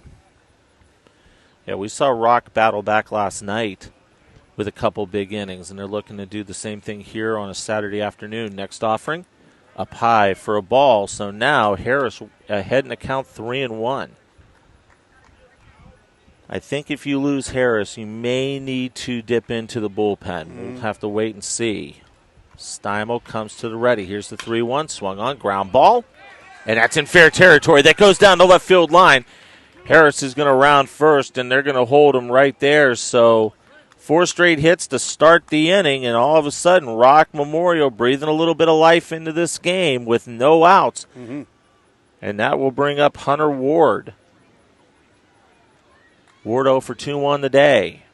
Yeah, we saw Rock battle back last night with a couple big innings, and they're looking to do the same thing here on a Saturday afternoon. Next offering, up high for a ball. So now Harris ahead in the count 3-1. I think if you lose Harris, you may need to dip into the bullpen. We'll have to wait and see. Steimel comes to the ready. Here's the 3-1, swung on, ground ball. And that's in fair territory. That goes down the left field line. Harris is going to round first, and they're going to hold him right there. So 4 straight hits to start the inning, and all of a sudden Rock Memorial breathing a little bit of life into this game with no outs. And that will bring up Hunter Ward. Ward 0 for 2 on the day.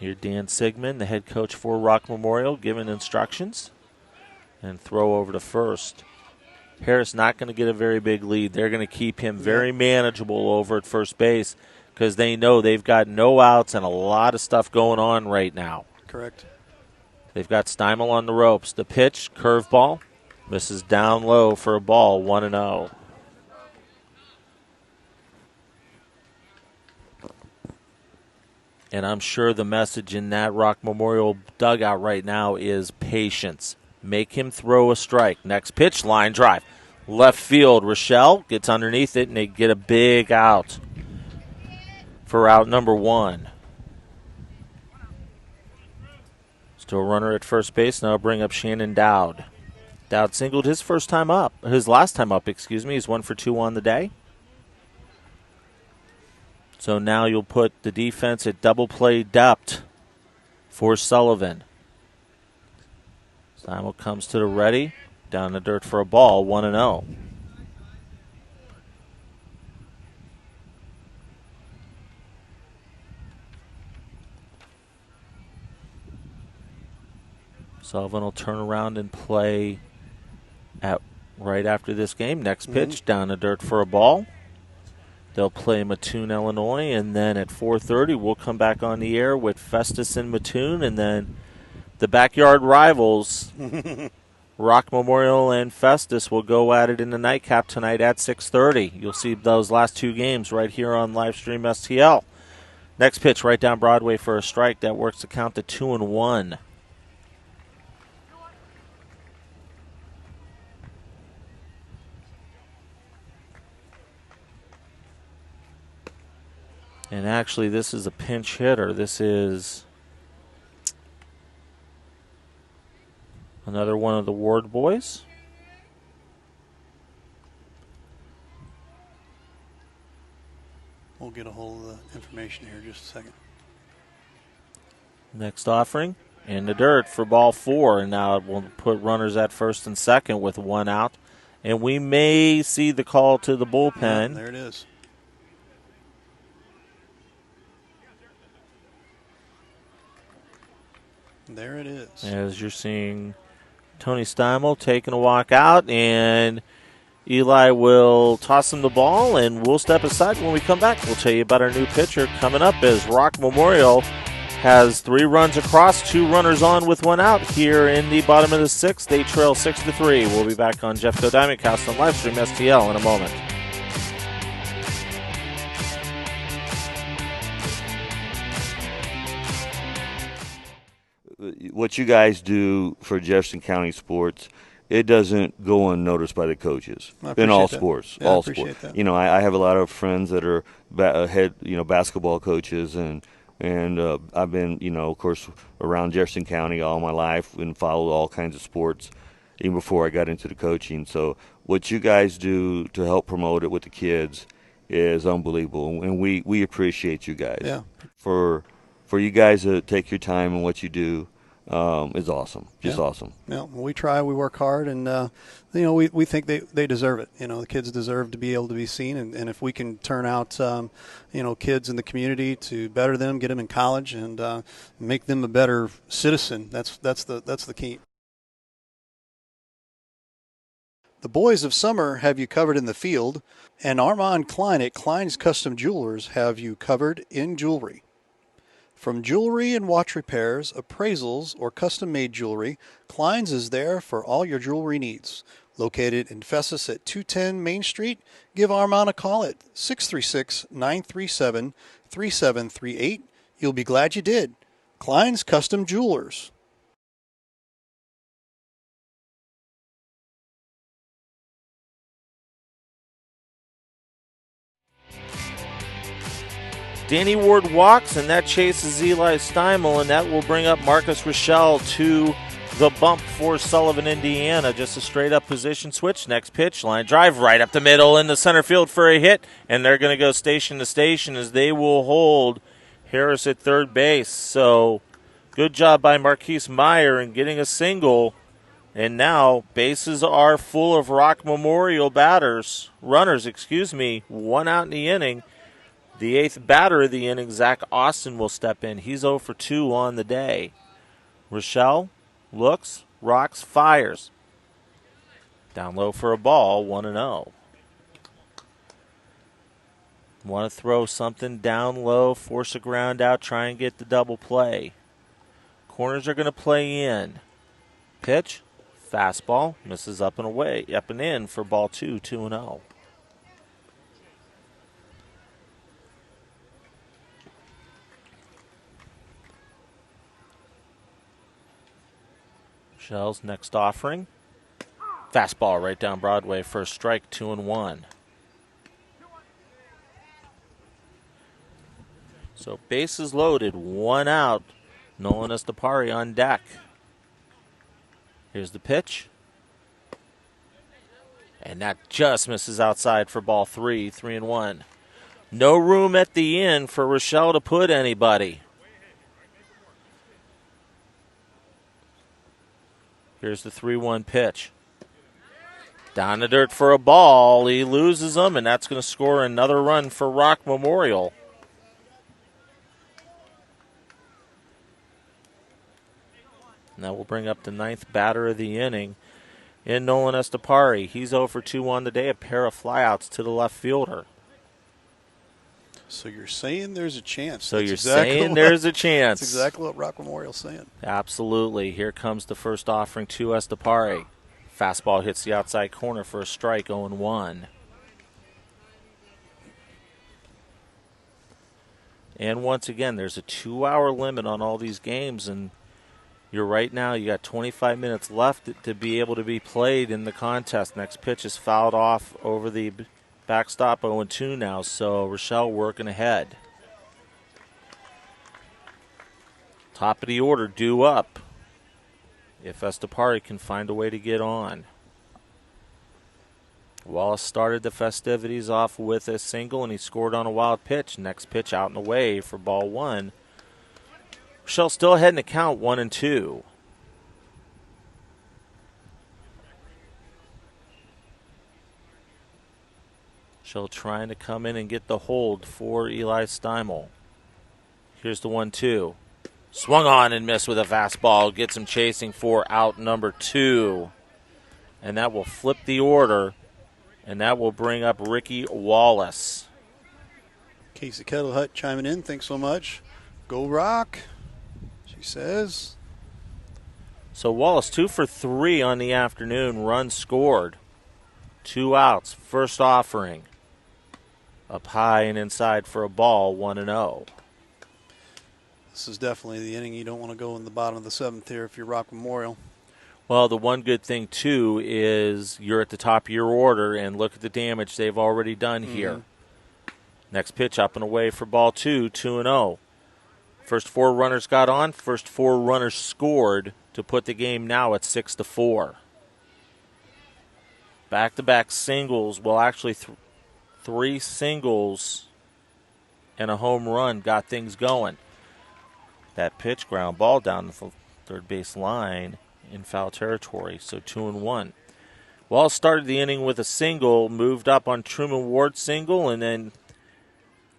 Here Dan Sigmund, the head coach for Rock Memorial, giving instructions. And throw over to first. Harris not going to get a very big lead. They're going to keep him very manageable over at first base because they know they've got no outs and a lot of stuff going on right now. Correct. They've got Steimel on the ropes. The pitch, curveball, misses down low for a ball, 1-0. And I'm sure the message in that Rock Memorial dugout right now is patience. Make him throw a strike. Next pitch, line drive. Left field, Rochelle gets underneath it, and they get a big out for out number 1. Still runner at first base. Now bring up Shannon Dowd. Dowd singled his last time up. He's 1 for 2 on the day. So now you'll put the defense at double play depth for Sullivan. Simon comes to the ready. Down the dirt for a ball, 1-0. Sullivan will turn around and play right after this game. Next pitch, down the dirt for a ball. They'll play Mattoon, Illinois, and then at 4:30 we'll come back on the air with Festus and Mattoon, and then the backyard rivals, Rock Memorial and Festus, will go at it in the nightcap tonight at 6:30. You'll see those last two games right here on Livestream STL. Next pitch right down Broadway for a strike. That works to count to 2-1. And actually, this is a pinch hitter. This is another one of the Ward boys. We'll get a hold of the information here in just a second. Next offering, in the dirt for ball 4. And now we'll put runners at first and second with 1 out. And we may see the call to the bullpen. Yeah, there it is. There it is. As you're seeing Tony Steimel taking a walk out, and Eli will toss him the ball, and we'll step aside. When we come back, we'll tell you about our new pitcher coming up as Rock Memorial has 3 runs across, 2 runners on with 1 out here in the bottom of the 6th. They trail 6-3. We'll be back on Jeffco Diamondcast on Livestream STL in a moment. What you guys do for Jefferson County sports, it doesn't go unnoticed by the coaches in all sports. Yeah, all I appreciate sports. that. You know, I have a lot of friends that are head, basketball coaches, and I've been, of course, around Jefferson County all my life and followed all kinds of sports, even before I got into the coaching. So what you guys do to help promote it with the kids is unbelievable, and we appreciate you guys. Yeah. For you guys to take your time and what you do is awesome. Just awesome. Yeah, well, we try, we work hard, and we think they deserve it. The kids deserve to be able to be seen, and if we can turn out kids in the community to better them, get them in college, and make them a better citizen, that's the key. The boys of summer have you covered in the field, and Armand Klein at Klein's Custom Jewelers have you covered in jewelry. From jewelry and watch repairs, appraisals, or custom-made jewelry, Klein's is there for all your jewelry needs. Located in Festus at 210 Main Street, give Armand a call at 636-937-3738. You'll be glad you did. Klein's Custom Jewelers. Danny Ward walks, and that chases Eli Steimel, and that will bring up Marcus Rochelle to the bump for Sullivan, Indiana. Just a straight-up position switch. Next pitch, line drive right up the middle in the center field for a hit, and they're going to go station to station as they will hold Harris at third base. So good job by Marquise Meyer in getting a single, and now bases are full of Rock Memorial runners, 1 out in the inning. The 8th batter of the inning, Zach Austin, will step in. He's 0 for 2 on the day. Rochelle looks, rocks, fires. Down low for a ball, 1-0. Want to throw something down low, force a ground out, try and get the double play. Corners are going to play in. Pitch, fastball, misses up and away, up and in for ball 2, 2-0. Shell's next offering. Fastball right down Broadway for a strike, 2-1. So bases loaded, 1 out. Nolan Estepari on deck. Here's the pitch. And that just misses outside for ball 3, 3-1. No room at the end for Rochelle to put anybody. Here's the 3-1 pitch. Down the dirt for a ball. He loses them, and that's going to score another run for Rock Memorial. And that will bring up the 9th batter of the inning in Nolan Estepari. He's 0 for 2 on the day, a pair of flyouts to the left fielder. So you're saying there's a chance. So you're saying there's a chance. That's exactly what Rock Memorial's saying. Absolutely. Here comes the first offering to Estepari. Fastball hits the outside corner for a strike, 0-1. And once again, there's a 2-hour limit on all these games, and you're right now, you got 25 minutes left to be able to be played in the contest. Next pitch is fouled off over the backstop, 0-2 now, so Rochelle working ahead. Top of the order, due up. If Estepari can find a way to get on. Wallace started the festivities off with a single, and he scored on a wild pitch. Next pitch out and away for ball 1. Rochelle still ahead in the count, 1-2. Rochelle trying to come in and get the hold for Eli Steimel. Here's the 1-2. Swung on and missed with a fastball. Gets him chasing for out number 2. And that will flip the order. And that will bring up Ricky Wallace. Casey Kettle Hut chiming in. Thanks so much. Go Rock, she says. So Wallace 2 for 3 on the afternoon. Runs scored. 2 outs. First offering. Up high and inside for a ball, 1-0. This is definitely the inning you don't want to go in the bottom of the 7th here if you're Rock Memorial. Well, the one good thing, too, is you're at the top of your order, and look at the damage they've already done here. Next pitch up and away for ball 2, 2-0. First 4 runners got on, first 4 runners scored to put the game now at 6-4. Back-to-back singles, well, actually 3 singles and a home run got things going. That pitch, ground ball down the third base line in foul territory, so 2-1. Wallace started the inning with a single, moved up on Truman Ward's single, and then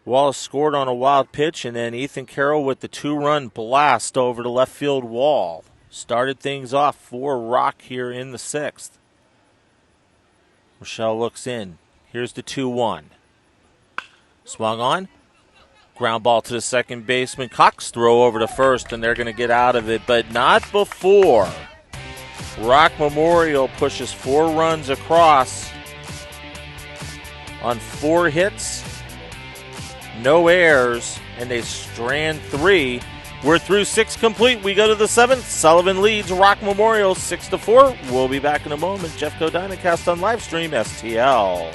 Wallace scored on a wild pitch, and then Ethan Carroll with the 2-run blast over the left field wall. Started things off for Rock here in the 6th. Rochelle looks in. Here's the 2-1. Swung on. Ground ball to the second baseman. Cox throw over to first, and they're going to get out of it, but not before. Rock Memorial pushes 4 runs across on 4 hits, no errors, and they strand 3. We're through 6 complete. We go to the 7th. Sullivan leads Rock Memorial 6-4. We'll be back in a moment. Jeffco Diamondcast on Livestream STL.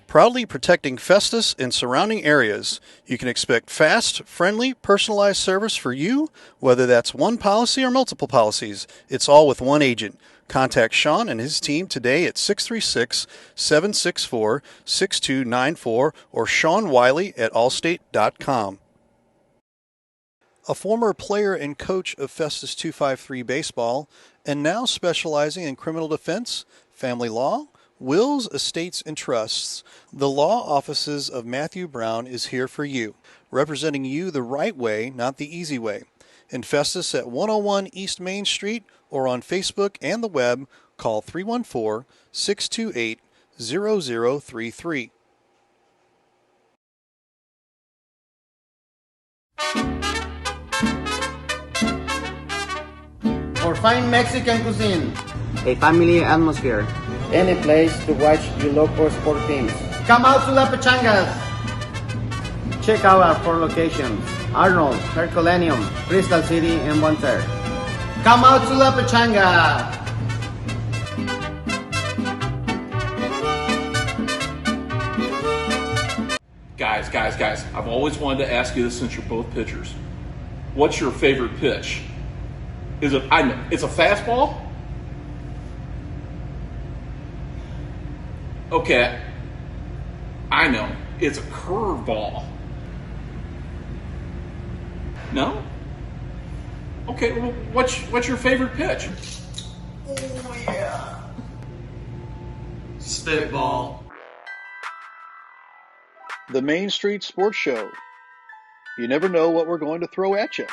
Proudly protecting Festus and surrounding areas. You can expect fast, friendly, personalized service for you, whether that's one policy or multiple policies. It's all with one agent. Contact Sean and his team today at 636-764-6294 or Sean Wiley at allstate.com. A former player and coach of Festus 253 baseball and now specializing in criminal defense, family law, wills, estates, and trusts, the law offices of Matthew Brown is here for you, representing you the right way, not the easy way. In Festus at 101 East Main Street or on Facebook and the web, call 314-628-0033. For fine Mexican cuisine, A family atmosphere. any place to watch your local sport teams. Come out to La Pechangas. Check out our 4 locations: Arnold, Herculaneum, Crystal City, and Monterey. Come out to La Pechanga. Guys, I've always wanted to ask you this since you're both pitchers. What's your favorite pitch? It's a fastball? Okay, I know. It's a curveball. No? Okay, well, what's your favorite pitch? Oh, yeah. Spitball. The Main Street Sports Show. You never know what we're going to throw at you.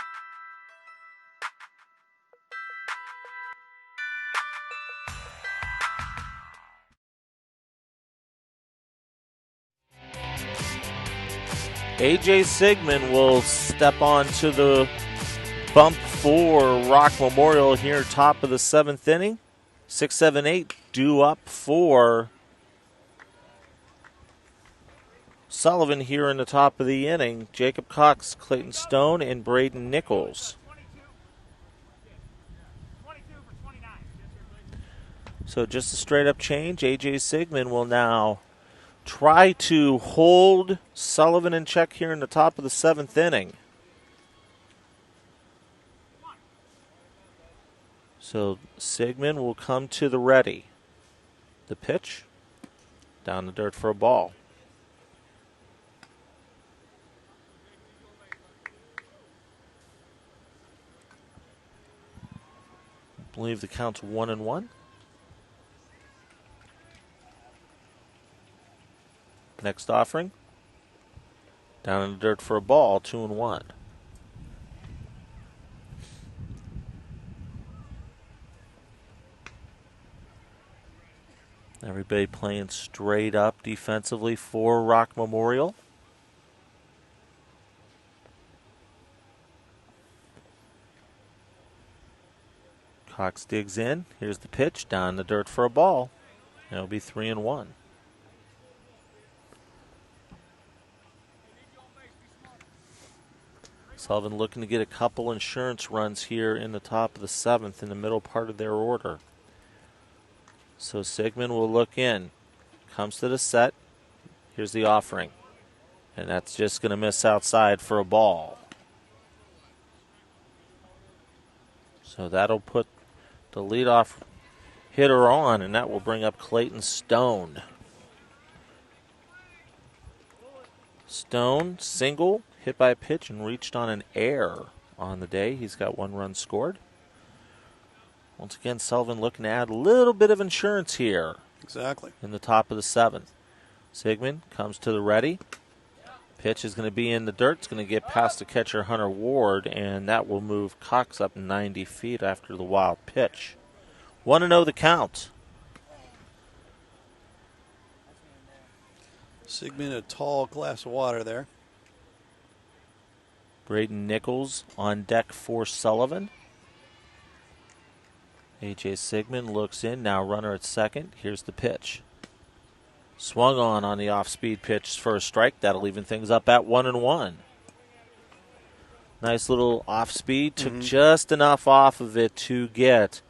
A.J. Sigmund will step on to the bump for Rock Memorial here, top of the 7th inning. 6, 7, 8 due up for Sullivan here in the top of the inning. Jacob Cox, Clayton Stone, and Braden Nichols. So just a straight-up change. A.J. Sigmund will now try to hold Sullivan in check here in the top of the 7th inning. So Sigmund will come to the ready. The pitch, down the dirt for a ball. I believe the count's 1-1. Next offering, down in the dirt for a ball, 2-1. Everybody playing straight up defensively for Rock Memorial. Cox digs in. Here's the pitch, down in the dirt for a ball. It'll be 3-1. Sullivan looking to get a couple insurance runs here in the top of the 7th in the middle part of their order. So Sigmund will look in. Comes to the set. Here's the offering. And that's just going to miss outside for a ball. So that'll put the leadoff hitter on, and that will bring up Clayton Stone. Stone, single, hit by a pitch and reached on an error on the day. He's got 1 run scored. Once again, Sullivan looking to add a little bit of insurance here. Exactly. In the top of the 7th. Sigmund comes to the ready. Pitch is going to be in the dirt. It's going to get past the catcher, Hunter Ward, and that will move Cox up 90 feet after the wild pitch. 1-0 the count. Sigmund, a tall glass of water there. Braden Nichols on deck for Sullivan. A.J. Sigmund looks in, now runner at second. Here's the pitch. Swung on the off-speed pitch for a strike. That'll even things up at 1-1. Nice little off-speed. Took just enough off of it to get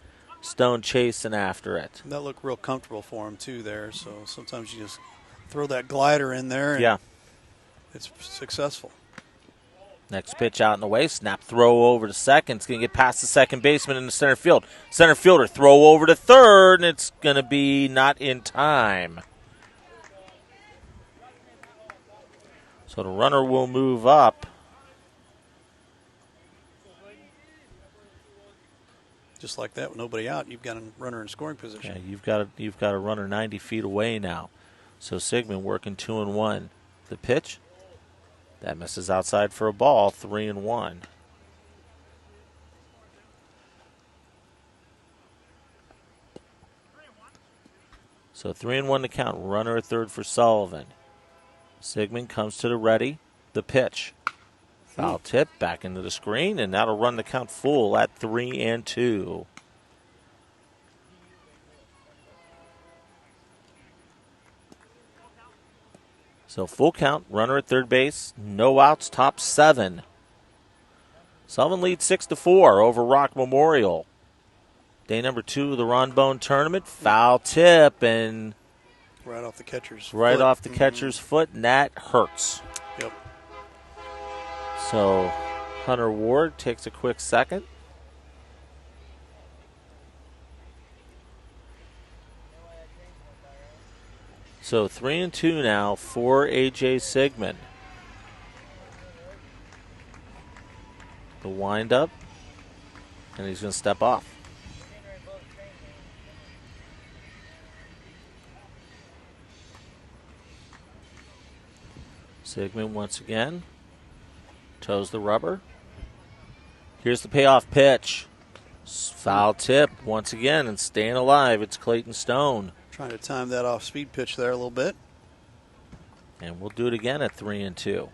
Stone chasing after it. That looked real comfortable for him, too, there. So sometimes you just throw that glider in there, and it's successful. Next pitch out in the way. Snap throw over to second. It's going to get past the second baseman in the center field. Center fielder throw over to third, and it's going to be not in time. So the runner will move up. Just like that, with nobody out, you've got a runner in scoring position. Yeah, you've got a runner 90 feet away now. So Sigmund working 2-1. The pitch. That misses outside for a ball, 3-1. So 3-1 to count. Runner at third for Sullivan. Sigmund comes to the ready. The pitch. Foul tip back into the screen, and that'll run the count full at 3-2. So full count, runner at third base, no outs, top 7. Sullivan leads 6-4 over Rock Memorial. Day number 2 of the Ron Bone tournament. Foul tip, and right off the catcher's right foot. off the catcher's foot, and that hurts. Yep. So Hunter Ward takes a quick second. So 3-2 now for A.J. Sigmund. The windup, and he's going to step off. Sigmund once again toes the rubber. Here's the payoff pitch. Foul tip once again, and staying alive. It's Clayton Stone. Trying to time that off-speed pitch there a little bit. And we'll do it again at 3-2.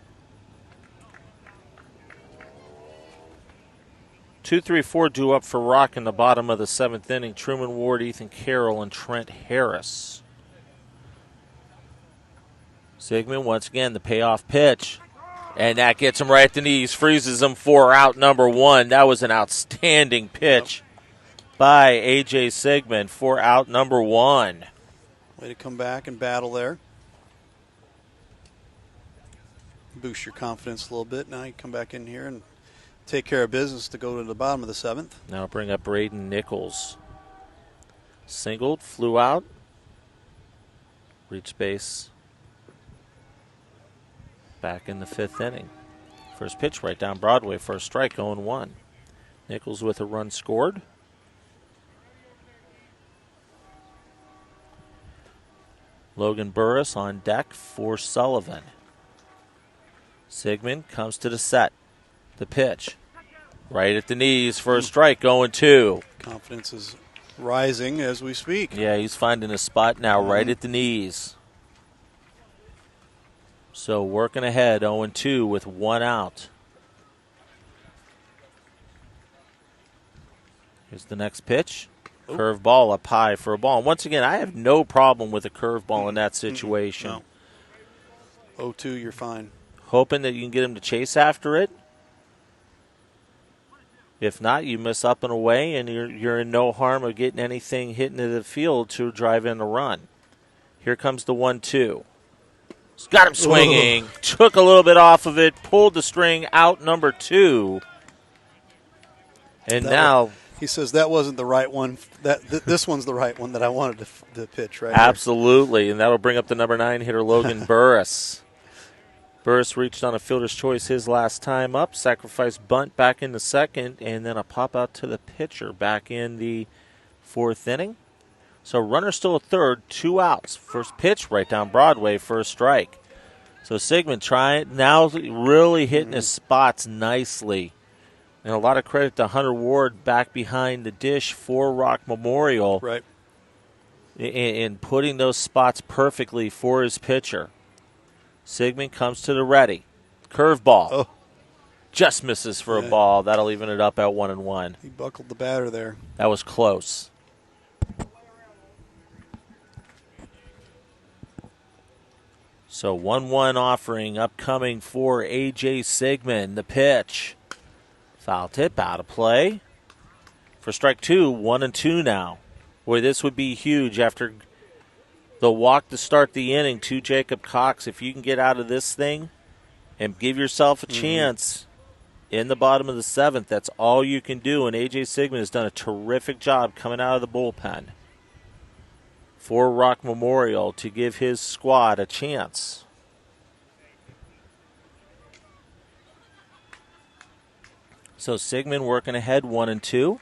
2-3-4 due up for Rock in the bottom of the 7th inning. Truman Ward, Ethan Carroll, and Trent Harris. Sigmund once again, the payoff pitch. And that gets him right at the knees, freezes him for out number 1. That was an outstanding pitch by A.J. Sigmund for out number 1. Way to come back and battle there. Boost your confidence a little bit. Now you come back in here and take care of business to go to the bottom of the 7th. Now bring up Braden Nichols. Singled, flew out. Reached base. Back in the 5th inning. First pitch right down Broadway for a strike, 0-1. Nichols with a run scored. Logan Burris on deck for Sullivan. Sigmund comes to the set. The pitch. Right at the knees for a strike, 0-2. Confidence is rising as we speak. Yeah, he's finding a spot now right at the knees. So working ahead, 0-2 with 1 out. Here's the next pitch. Curve ball up high for a ball. And once again, I have no problem with a curve ball in that situation. No. 0-2, you're fine. Hoping that you can get him to chase after it. If not, you miss up and away, and you're in no harm of getting anything hit into the field to drive in a run. Here comes the 1-2. He's got him swinging. Ooh. Took a little bit off of it. Pulled the string out number 2. And now he says that wasn't the right one. This one's the right one that I wanted to pitch right Absolutely. Here. And that'll bring up the number 9 hitter, Logan Burris. Burris reached on a fielder's choice his last time up. Sacrifice bunt back in the 2nd. And then a pop out to the pitcher back in the 4th inning. So runner still at 3rd, 2 outs. First pitch right down Broadway for a strike. So Sigmund trying now really hitting his spots nicely. And a lot of credit to Hunter Ward back behind the dish for Rock Memorial. Right. In putting those spots perfectly for his pitcher. Sigmund comes to the ready. Curveball. Oh. Just misses for a ball. That'll even it up at 1-1. He buckled the batter there. That was close. So 1-1 offering upcoming for A.J. Sigmund. The pitch. Foul tip out of play. For strike 2, 1-2 now. Boy, this would be huge after the walk to start the inning to Jacob Cox. If you can get out of this thing and give yourself a chance in the bottom of the 7th, that's all you can do. And A.J. Sigmund has done a terrific job coming out of the bullpen for Rock Memorial to give his squad a chance. So Sigmund working ahead, 1-2.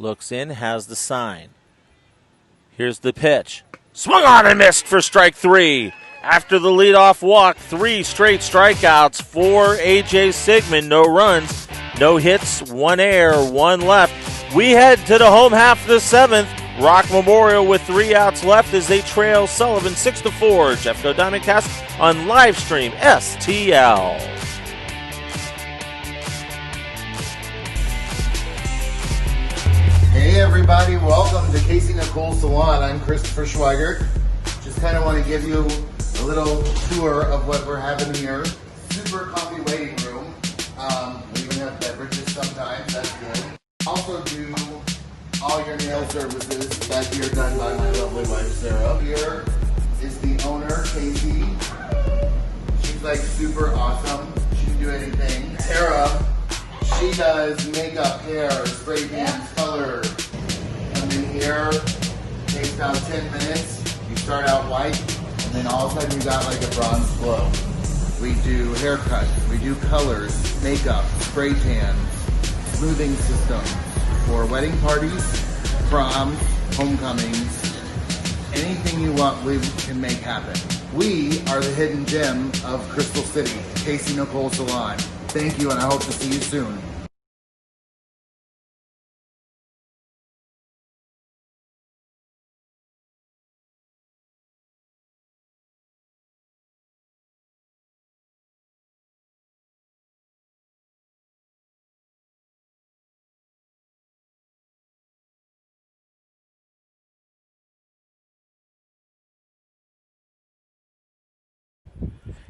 Looks in, has the sign. Here's the pitch. Swung on and missed for strike 3. After the leadoff walk, 3 straight strikeouts for A.J. Sigmund. No runs, no hits, 1 error, 1 left. We head to the home half of the 7th. Rock Memorial with 3 outs left as they trail Sullivan 6-4. Jeffco Diamondcast on live stream STL. Hey everybody, welcome to Casey Nicole Salon. I'm Christopher Schweigert. Just kind of want to give you a little tour of what we're having here. Super comfy waiting room. We even have beverages sometimes, that's good. also do all your nail services back here done by my lovely wife, Sarah. Here is the owner, Casey. She's like super awesome. She can do anything. Sarah, she does makeup, hair, spray pans, color. And then here, takes about 10 minutes. You start out white, and then all of a sudden you got like a bronze glow. We do haircuts, we do colors, makeup, spray tans, smoothing systems for wedding parties, proms, homecomings, anything you want, we can make happen. We are the hidden gem of Crystal City, Casey Nicole Salon. Thank you, and I hope to see you soon.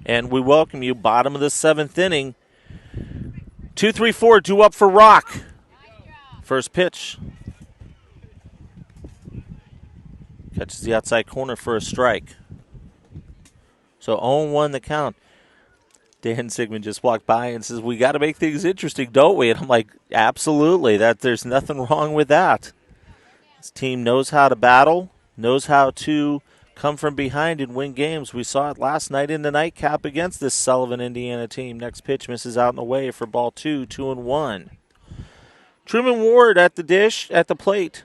And we welcome you, bottom of the 7th inning. 2-3-4, due up for Rock. First pitch. Catches the outside corner for a strike. So 0-1 the count. Dan Sigmund just walked by and says, we got to make things interesting, don't we? And I'm like, absolutely. There's nothing wrong with that. This team knows how to battle, knows how to come from behind and win games. We saw it last night in the nightcap against this Sullivan, Indiana team. Next pitch misses out in the way for ball 2, 2-1. Truman Ward at the dish, at the plate.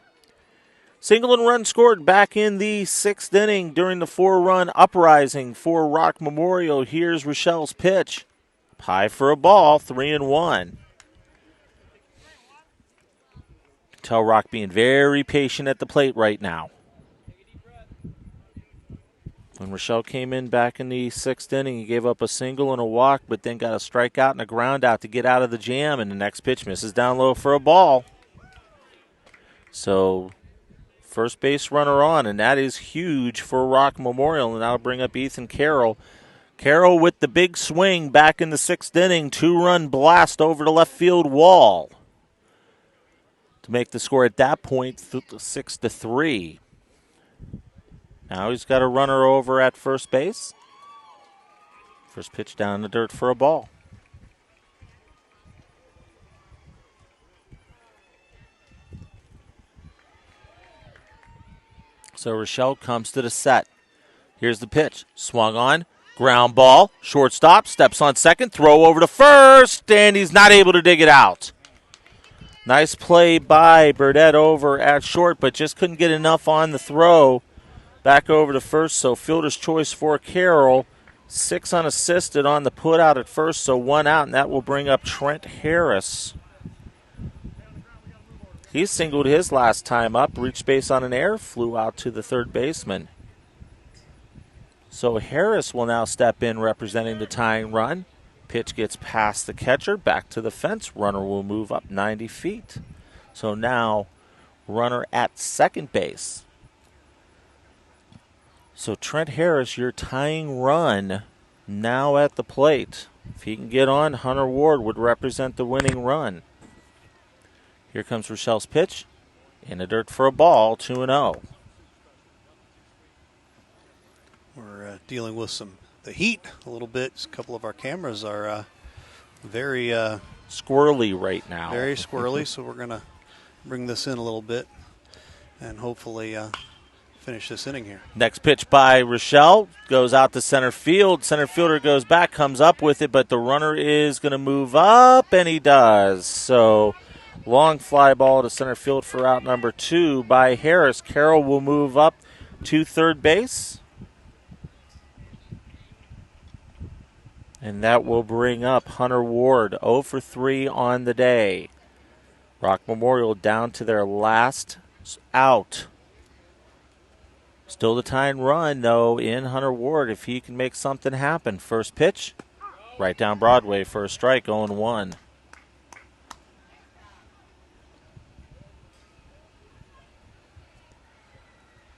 Single and run scored back in the 6th inning during the 4-run uprising for Rock Memorial. Here's Rochelle's pitch. High for a ball, 3-1. Tell Rock being very patient at the plate right now. When Rochelle came in back in the 6th inning, he gave up a single and a walk, but then got a strikeout and a ground out to get out of the jam, and the next pitch misses down low for a ball. So, first base runner on, and that is huge for Rock Memorial, and that'll bring up Ethan Carroll. Carroll with the big swing back in the 6th inning, 2-run blast over the left field wall to make the score at that point 6-3. Now he's got a runner over at first base. First pitch down in the dirt for a ball. So Rochelle comes to the set. Here's the pitch. Swung on. Ground ball. Shortstop. Steps on second. Throw over to first. And he's not able to dig it out. Nice play by Burdett over at short, but just couldn't get enough on the throw. Back over to first, so fielder's choice for Carroll. 6 unassisted on the put out at first, so 1 out, and that will bring up Trent Harris. He singled his last time up, reached base on an error, flew out to the third baseman. So Harris will now step in representing the tying run. Pitch gets past the catcher, back to the fence. Runner will move up 90 feet. So now runner at second base. So Trent Harris, your tying run, now at the plate. If he can get on, Hunter Ward would represent the winning run. Here comes Rochelle's pitch. In the dirt for a ball, 2-0. We're dealing with the heat a little bit. A couple of our cameras are very squirrely right now. Very squirrely, so we're going to bring this in a little bit and hopefully finish this inning here. Next pitch by Rochelle goes out to center field. Center fielder goes back, comes up with it, but the runner is going to move up, and he does. So long fly ball to center field for out number 2 by Harris. Carroll will move up to third base. And that will bring up Hunter Ward, 0 for 3 on the day. Rock Memorial down to their last out. Still the tying run, though, in Hunter Ward if he can make something happen. First pitch, right down Broadway for a strike, 0-1.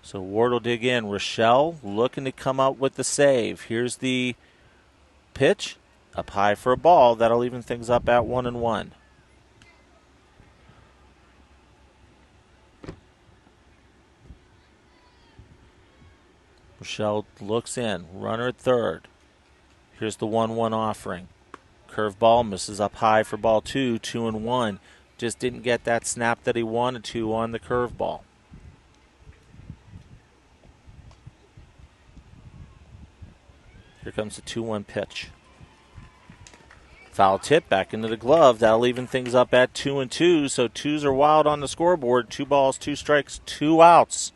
So Ward will dig in. Rochelle looking to come out with the save. Here's the pitch, up high for a ball. That'll even things up at 1-1. Rochelle looks in. Runner at third. Here's the 1-1 offering. Curveball misses up high for ball 2, 2-1. Just didn't get that snap that he wanted to on the curveball. Here comes the 2-1 pitch. Foul tip back into the glove. That'll even things up at 2-2. So twos are wild on the scoreboard. 2 balls, 2 strikes, 2 outs.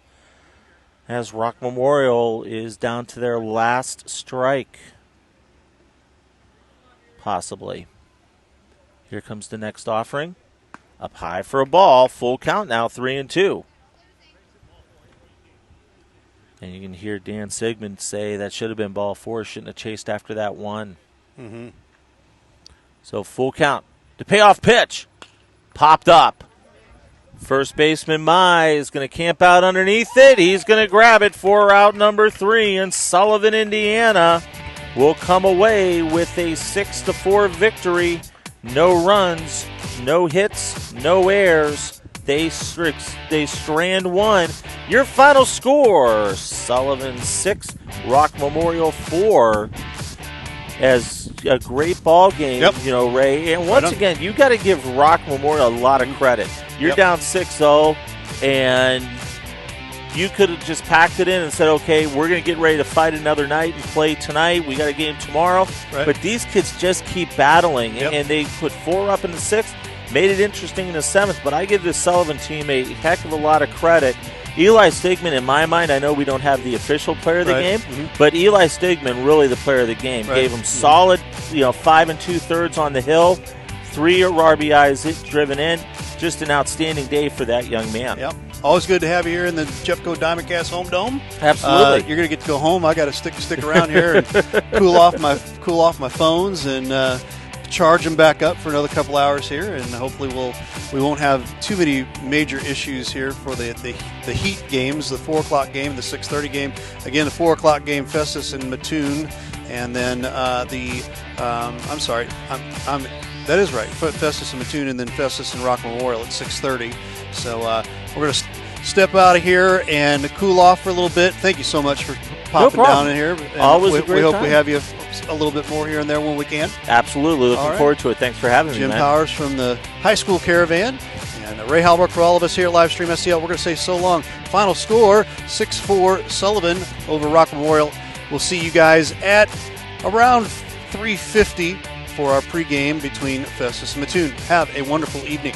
As Rock Memorial is down to their last strike. Possibly. Here comes the next offering. Up high for a ball. Full count now, 3-2. And you can hear Dan Sigmund say that should have been ball 4. Shouldn't have chased after that one. Mm-hmm. So full count. The payoff pitch. Popped up. First baseman Mai is going to camp out underneath it. He's going to grab it for out number 3. And Sullivan, Indiana will come away with a 6-4 victory. No runs, no hits, no errors. They strand 1. Your final score, Sullivan 6, Rock Memorial 4. As a great ball game, Ray. And once again, you got to give Rock Memorial a lot of credit. You're down 6-0, and you could have just packed it in and said, okay, we're going to get ready to fight another night and play tonight. We got a game tomorrow. Right. But these kids just keep battling, and they put 4 up in the 6th, made it interesting in the 7th. But I give this Sullivan team a heck of a lot of credit. Eli Stigman, in my mind, I know we don't have the official player of the game, but Eli Stigman, really the player of the game. Gave him solid, 5 2/3 on the hill, 3 RBIs driven in. Just an outstanding day for that young man. Yep. Always good to have you here in the Jeffco Diamondcast home dome. Absolutely. You're going to get to go home. I got to stick around here and cool off my phones and charge them back up for another couple hours here, and hopefully we won't have too many major issues here for the heat games, the 4 o'clock game, the 6:30 game. Again, the 4 o'clock game, Festus and Mattoon, and then that is right, Festus and Mattoon, and then Festus and Rock Memorial at 6:30. So we're going to step out of here and cool off for a little bit. Thank you so much for popping down in here. And always a great we hope time. we have you a little bit more here and there when we can. Absolutely. Looking forward to it. Thanks for having me, Jim man. Powers from the High School Caravan. And Ray Halbrook for all of us here at Livestream STL. We're going to say so long. Final score, 6-4 Sullivan over Rock Memorial. We'll see you guys at around 3:50 for our pregame between Festus and Mattoon. Have a wonderful evening.